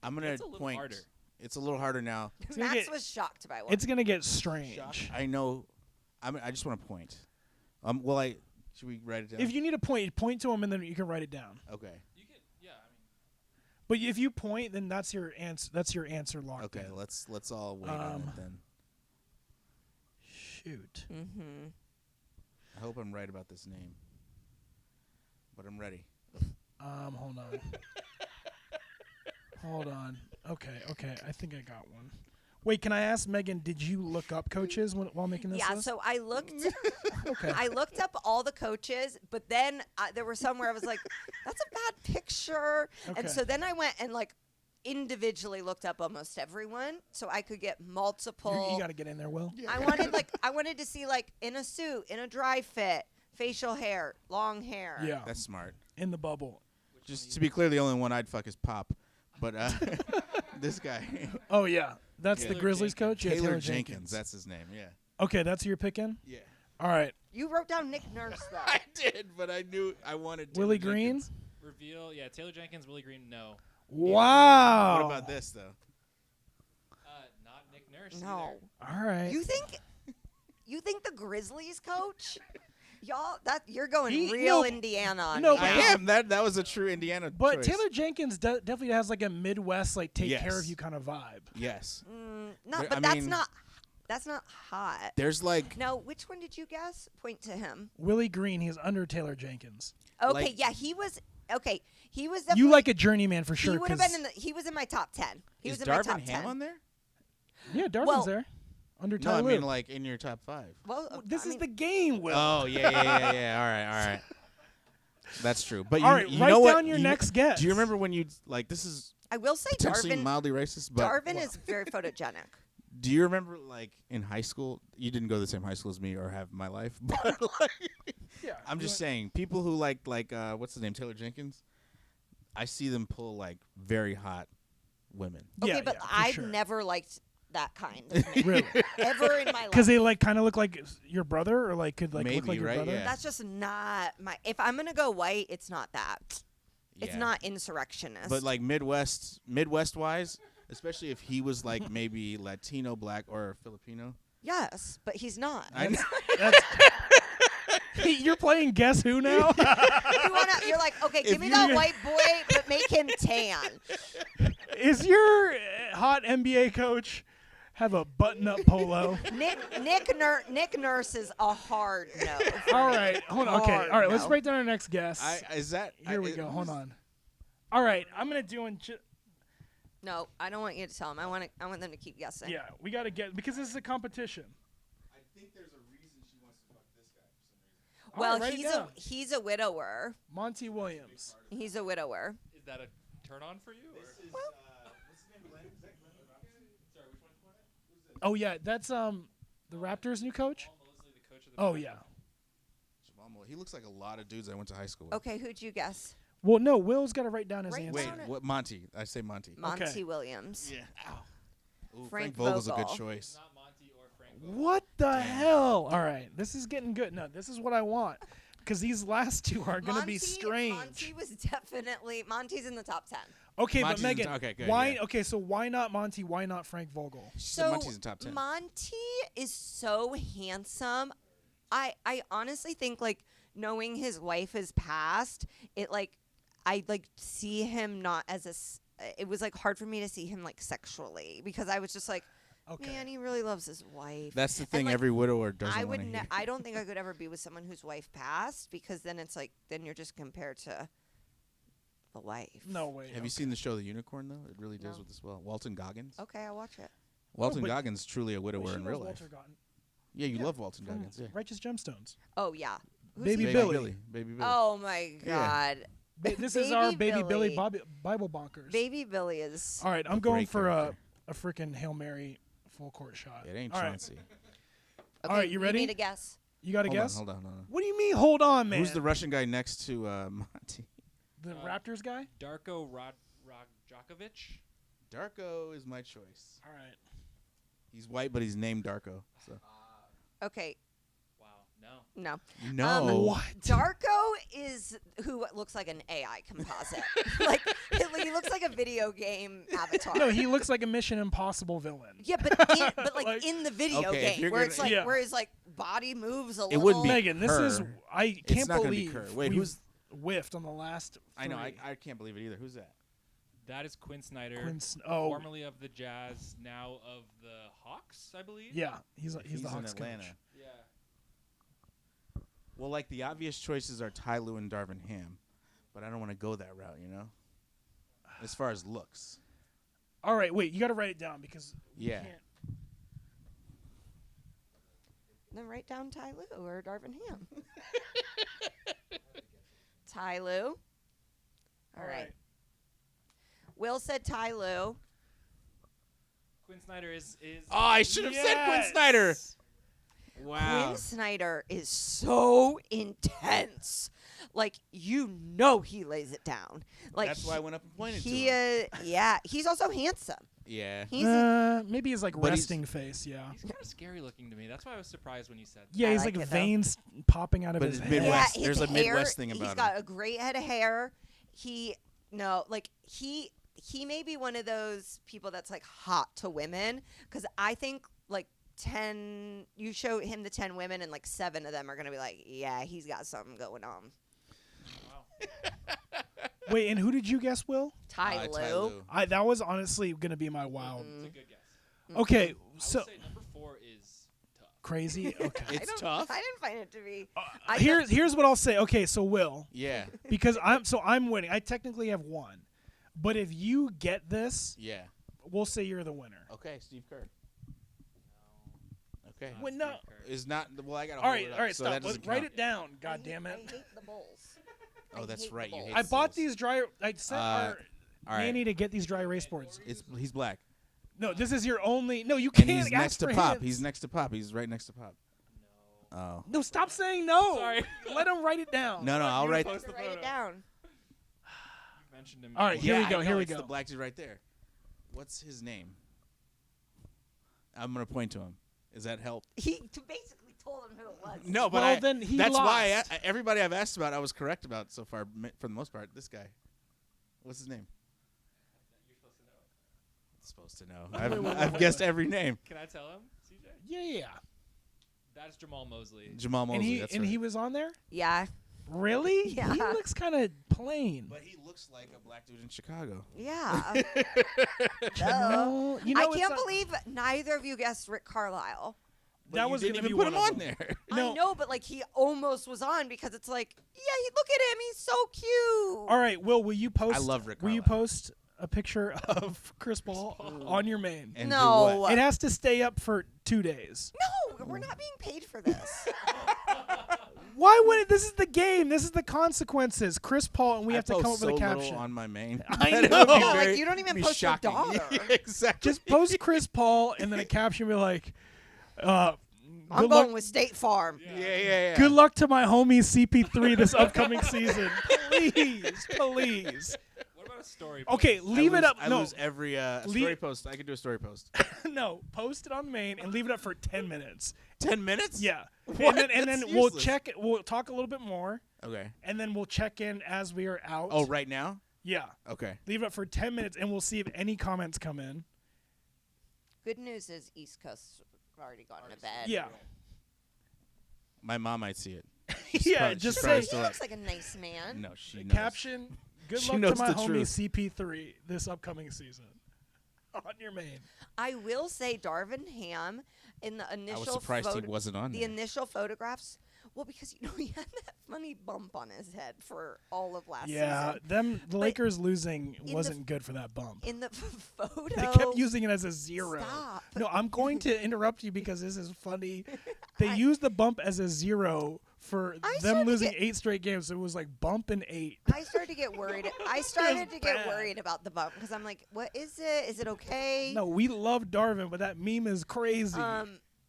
I'm gonna It's a little point. harder. It's a little harder now. gonna Max get- was shocked by one. It's gonna get strange. I know. I just want to point. Should we write it down? If you need a point to him, and then you can write it down. Okay. You can, yeah. I mean, But if you point, then that's your answer. That's your answer locked Okay. in. Let's all wait on it then. Shoot. Mm-hmm. I hope I'm right about this name, but I'm ready. Hold on. Hold on. Okay. I think I got one. Wait, can I ask Megan? Did you look up coaches while making this Yeah, list? so I looked. Okay. I looked up all the coaches, but then there were some where I was like, "That's a bad picture," Okay. and so then I went and like individually looked up almost everyone, so I could get multiple. You got to get in there, Will. I wanted to see like in a suit, in a dry fit, facial hair, long hair. Yeah. That's smart. In the bubble. Just to be clear, the only one I'd fuck is Pop, but this guy, Oh yeah, that's the Taylor Grizzlies Jenkins. coach. Yeah, Taylor Taylor Jenkins. That's his name. Yeah. Okay, that's who you're picking. Yeah. All right, You wrote down Nick Nurse though. I did, but I knew I wanted Willie Taylor Green. Jenkins. reveal. Yeah, Taylor Jenkins, Willie Green. No. Wow. What about this though? Not Nick Nurse. No. All right. You think the Grizzlies coach? Y'all, you're going He- real no, Indiana on no, me but I now. am. That was a true Indiana But choice. Taylor Jenkins definitely has like a Midwest, like take care of Yes. you kind of vibe. Yes. No, There- but I that's mean- not. That's not hot. There's like No, which one did you guess? Point to him. Willie Green, he's under Taylor Jenkins. Okay, Like- yeah, he was. Okay, he was. Definitely, You like a journeyman for sure. He would have 'cause- been in the. He was in my top 10. He is was in my top Darvin 10. Ham on there? Yeah, Darvin's Well- there. Under No, I Ty Lue. mean like in your top 5. Well, This I is mean, the game, Will. Oh yeah. All right. That's true. But All right, you write know what? down your next guess. Do you remember when you like this is I will say potentially Darvin. mildly racist, but Darvin is very photogenic. do you remember like in high school? You didn't go to the same high school as me or have my life, but like, Yeah, I'm just saying people who like what's his name, Taylor Jenkins. I see them pull like very hot women. Okay, Yeah, but yeah, for I've sure. never liked that kind of man Really? ever in my life. Because they like kind of look like your brother, or like could like look Maybe, like your right? brother. Yeah. That's just not my. If I'm gonna go white, it's not that. It's Yeah. not insurrectionist. But like Midwest wise, especially if he was like maybe Latino, black, or Filipino. yes, but he's not. I know. That's you're playing Guess Who now? You're like, okay, give If me you- that white boy, but make him tan. Is your hot NBA coach have a button-up polo? Nick Nurse is a hard no. for All me. right, hold on. Okay, Hard all right. Let's no. write down our next guess. Is that Here we go. Hold on. All right, I'm gonna do No, I don't want you to tell him. I want them to keep guessing. Yeah, we gotta get because this is a competition. I think there's a reason she wants to fuck this guy for some reason. All Well, right, write it down. he's a widower. Monty Williams. He's a widower. Is that a turn on for you? Or? This is what's his name? Glenn? Is that Glenn Robinson? Sorry, which one's one? Who's this? Oh yeah, that's the Raptors' new coach. Mosley, the coach of the Oh yeah. Jamal Moore. He looks like a lot of dudes I went to high school with. Okay, who'd you guess? Well, no, Will's got to write down his Write answer. Wait, down it. what? Monty. I say Monty. Monty Okay. Williams. Yeah. Ow. Ooh, Frank Vogel's a good Vogel. choice. Not Monty or Frank. Vogel. What the hell? All right, this is getting good. No, this is what I want because these last two are gonna be strange. Monty was definitely Monty's in the top 10. Okay, Monty's but in Megan, okay, good, why? yeah. Okay, so why not Monty? Why not Frank Vogel? She said So Monty's in top 10. Monty is so handsome. I honestly think like knowing his wife is passed, it like I like see him not as it was like hard for me to see him like sexually because I was just like, Okay. man, he really loves his wife. That's the And, thing like, every widower doesn't I want would. to hear. I don't think I could ever be with someone whose wife passed because then it's like then you're just compared to the wife. No way. Have you seen the show The Unicorn, though? It really deals No. with this well. Walton Goggins. Okay, I'll watch it. Walton but- Goggins truly a widower She in loves real Walter life. Gotten Yeah, you Yeah, love Walton from Goggins. Yeah. Righteous Gemstones. Oh yeah. Who's Baby he? Billy. Baby Billy. Oh my Yeah. God. This is our Baby Billy Bible bonkers. Baby Billy is. All right, I'm A going great for character. a freaking Hail Mary full court shot. It ain't All right, Chauncey. Okay, all right, you ready? need a guess. you got to Hold guess? on, hold on, hold on. What do you mean? Hold on, man. Who's the Russian guy next to Monty? The Raptors guy? Darko Rajokovic. Darko is my choice. All right. He's white, but he's named Darko. So. Okay, Wow. No. no. No. What? Darko is who looks like an AI composite. Like he looks like a video game avatar. No, he looks like a Mission Impossible villain. Yeah, but Like- in the video Okay, if game you're where gonna- it's like Yeah. where his like body moves a It little. wouldn't be Megan, this her. is I It's can't not gonna be believe her. Wait, we've who's- whiffed on the last. I know. three. I can't believe it either. Who's that? That is Quinn Snyder, Oh, formerly of the Jazz, now of the Hawks, I believe. yeah, he's the in Hawks Atlanta. coach. Yeah. Well, like the obvious choices are Ty Lue and Darvin Ham, but I don't want to go that route, you know. As far as looks, All right, wait, you got to write it down because we Yeah. can't. Then write down Ty Lue or Darvin Ham. Ty Lue. All right. Will said Ty Lue. Quinn Snyder is. oh, I should have said Quinn Snyder. Wow. Quinn Snyder is so intense. Like he lays it down. Like That's why I went up and pointed to he him. yeah, he's also handsome. Yeah. He's Maybe his like But he's- resting face. Yeah, He's kind of scary looking to me. That's why I was surprised when you said that. yeah, I he's like like it, though. veins popping out of But his it's head. Midwest. his There's a hair, Midwest thing he's about got him. a great head of hair. He may be one of those people that's like hot to women because I think like 10 you show him the 10 women and like 7 of them are gonna be like, yeah, he's got something going on. Wait, and who did you guess, Will? Ty Ty Lue. Lue. That was honestly gonna be my wild. It's a good guess. Okay, I so would say number 4 is tough. crazy. Okay. It's tough. I didn't find it to be. Here's what I'll say. Okay, so Will, Yeah. because I'm winning. I technically have one, but if you get this, Yeah. we'll say you're the winner. Okay, Steve Kerr. Okay. Wait, no. Is not well. I got. All right, so So stop. that doesn't Write count. it down. God damn I it! hate the Bulls. Oh, I that's hate the right, you Bulls. hate I the bought Bulls. these dry. I sent our All right. nanny to get these dry erase boards. He's black. No, this is your only. No, you And can't. he's ask next to for Pop. hints. He's next to Pop. He's right next to Pop. Oh. No, stop saying no. Sorry. Let him write it down. No, I'll write. post the Write photo. it down. You mentioned him. All right, here we I go. know, Here we it's go. the black dude right there. What's his name? I'm gonna point to him. Does that help? He basically told him who it was. No, but Well, then he that's why lost. everybody I've asked about, I was correct about so far for the most part. This guy. What's his name? Supposed to know. I've guessed every name. Can I tell him, CJ? Yeah. That's Jamal Mosley. Jamal Mosley. And he that's and right. he was on there. Yeah. Really? Yeah. He looks kind of plain. But he looks like a black dude in Chicago. Yeah. No, you know, I it's can't not- believe neither of you guessed Rick Carlisle. But that you was didn't gonna even be put one him of on them. there. No. I know, but like he almost was on because it's like, yeah, look at him, he's so cute. All right, will you post? I love Rick Will you Carlisle. post a picture of Chris Paul on your main? And do No. what? It has to stay up for 2 days. No, we're not being paid for this. Why would it? This is the game. This is the consequences. Chris Paul, and we I have to come up post with a so little caption. on my main. I That it know. would be Yeah, like, very- you don't even be post your shocking. daughter. Yeah, exactly. Just post Chris Paul and then a caption be like, I'm good going luck, with State Farm. Yeah. good luck to my homie CP3 this upcoming season. Please. What about a story? Okay, post? leave it up. I No, lose every story post. I could do a story post. no, post it on main and leave it up for 10 minutes. 10 minutes? Yeah. What? And then That's we'll useless. check it. We'll talk a little bit more, Okay. and then we'll check in as we are out. Oh, right now? Yeah. Okay. Leave it up for 10 minutes, and we'll see if any comments come in. Good news is East Coast's already gone to bed. Yeah. My mom might see it. Yeah, probably- just she's say probably He still looks like a nice man. No, she knows. caption, good She luck knows to my the homie truth. CP3 this upcoming season. On your main. I will say Darvin Ham in the initial I was surprised he wasn't on the there. initial photographs. Well, because he had that funny bump on his head for all of last Yeah, season. the Lakers losing the wasn't good for that bump. In the photo, They kept using it as a 0. Stop. No, I'm going to interrupt you because this is funny. They used the bump as a 0 for I them started to losing get- 8 straight games. So it was like bump and 8. I started to get worried. I started to get bad. worried about the bump because I'm like, what is it? Is it okay? No, we love Darvin, but that meme is crazy.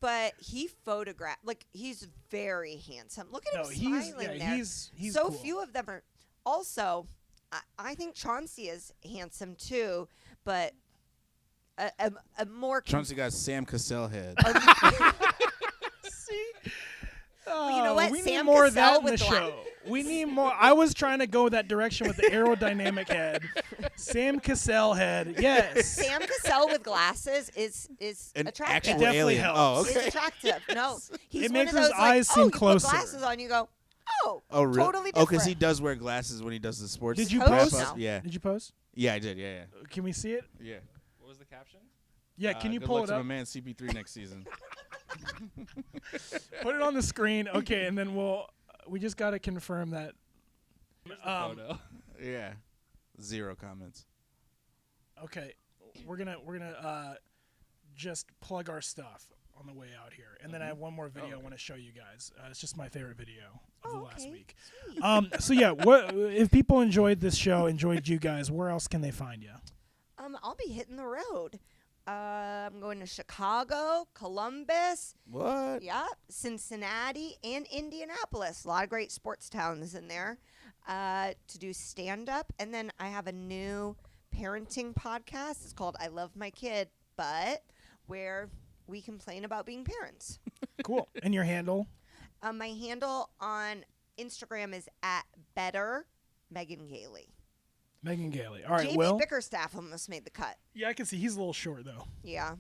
But he photographed like he's very handsome. Look at No, him he's smiling there. he's so cool. few of them are. Also, I think Chauncey is handsome too, but a more Chauncey got Sam Cassell head. See? you know what? We Sam need more of Cassell that in the with show. We need more. I was trying to go that direction with the aerodynamic head. Sam Cassell head. Yes. Sam Cassell with glasses is An attractive. actual Definitely alien. helps. Oh, He's okay. attractive. No, he's It one makes of his those eyes like, seem you closer. put glasses on, you go, Oh, really? totally Oh, different. because he does wear glasses when he does the sports. Did you wrap post? up. No. Yeah. Did you post? Yeah, I did. Yeah, Can we see it? yeah. What was the caption? Yeah, can you good pull luck it to up? my man CP3 next season. Put it on the screen. Okay, and then we just got to confirm that. Photo. Yeah. 0 comments. Okay, we're gonna just plug our stuff on the way out here, and then I have one more video I want to show you guys. It's just my favorite video of the last okay. week. So yeah, what if people enjoyed this show, enjoyed you guys? Where else can they find you? I'll be hitting the road. I'm going to Chicago, Columbus, What? Cincinnati, and Indianapolis. A lot of great sports towns in there to do stand-up. And then I have a new parenting podcast. It's called I Love My Kid, but where we complain about being parents. Cool. And your handle? My handle on Instagram is @better Megan Gailey. Megan Gailey. All right, Jamie Will. Bickerstaff almost made the cut. Yeah, I can see he's a little short though. Yeah.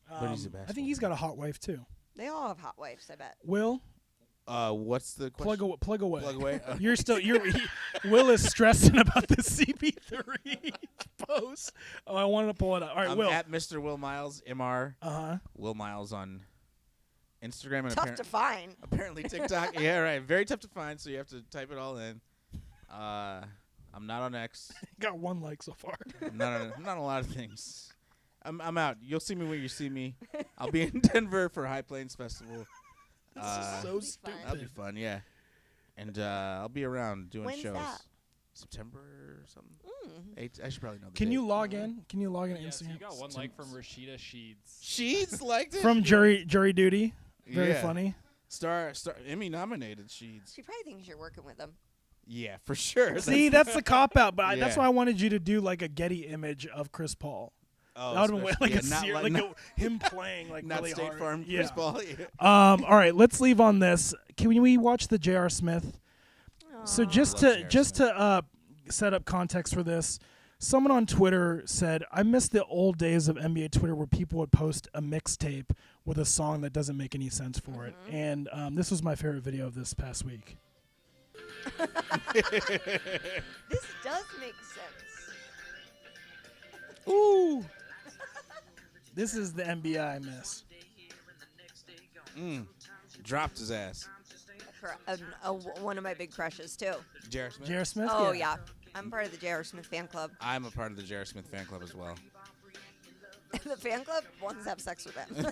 But he's a I think basketball he's got a hot wife too. They all have hot wives, I bet. Will, What's the question? plug away. Plug away. Will is stressing about the CP3 post. Oh, I wanted to pull it up. All right, I'm Will. at Mr. Will Miles, MR. Uh-huh. Will Miles on Instagram and Tough to find. apparently TikTok. Yeah, right. Very tough to find, so you have to type it all in. I'm not on X. Got 1 like so far. I'm not on a lot of things. I'm out. You'll see me when you see me. I'll be in Denver for High Plains Festival. This is so be stupid. fun. That'll be fun, yeah. And I'll be around doing When's shows. that? September or something. Mm. I should probably know the Can date. you log in? Can you log in to Yeah, so Instagram? you got 1 like from Rashida Sheeds. Sheeds liked it? From jury duty. Very Yeah. funny. Star Emmy nominated Sheeds. She probably thinks you're working with them. Yeah, for sure. See, that's the cop out. But that's Yeah. why I wanted you to do like a Getty image of Chris Paul. Oh, That would have been especially- like yeah, not like not, him playing like not really State hard. Farm Yeah. Chris Paul. Yeah. All right, let's leave on this. Can we watch the J.R. Smith? So just Love to J.R. Smith. set up context for this, someone on Twitter said, "I miss the old days of NBA Twitter where people would post a mixtape with a song that doesn't make any sense for it." And this was my favorite video of this past week. This does make sense. Ooh, this is the NBA I miss. Dropped his ass. One of my big crushes, too. J.R. Smith? J.R. Smith. Oh, yeah. I'm part of the J.R. Smith fan club. I'm a part of the J.R. Smith fan club as well. The fan club wants to have sex with him.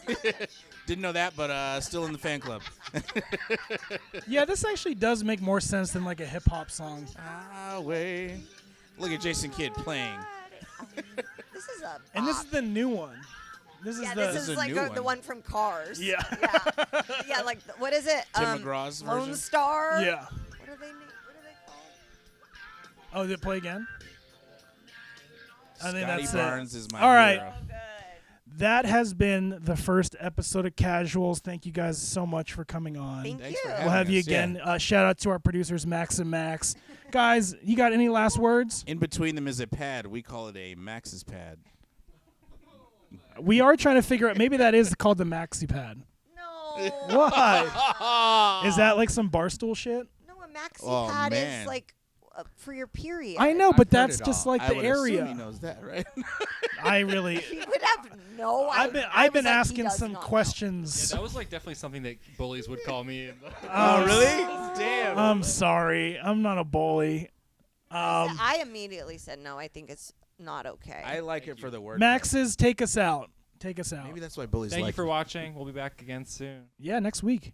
Didn't know that, but still in the fan club. Yeah, this actually does make more sense than like a hip hop song. Away. Look at Jason Kidd playing. This is a And this bop. is the new one. This is Yeah, the this This is is a like new the one. one from Cars. Yeah. Yeah, yeah, like, what is it? Tim McGraw's Lone version? Star? yeah. What are they called? Oh, did it play again? I think Scotty that's Barnes it. is my All right. hero. Oh, good. That has been the first episode of Casuals. Thank you guys so much for coming on. Thank Thanks you. for We'll having have you us, yeah. again. Shout out to our producers, Max and Max. Guys, you got any last words? In between them is a pad. We call it a Max's pad. We are trying to figure out. Maybe that is called the Maxi Pad. No. Why? Is that like some barstool shit? No, a maxi Oh, pad man. is like for your period. I know, I've but heard that's it just all. like I the would assume area. he knows that, right? I really. You would have no I've idea. been was like, he asking does some not know. questions. Yeah, that was like definitely something that bullies would call me. Oh, really? Damn. I'm sorry. I'm not a bully. I immediately said no. I think it's not okay. I like it for the word. Max's, take us out. Take us out. Maybe that's why bullies Thank like you for me. watching. We'll be back again soon. Yeah, next week.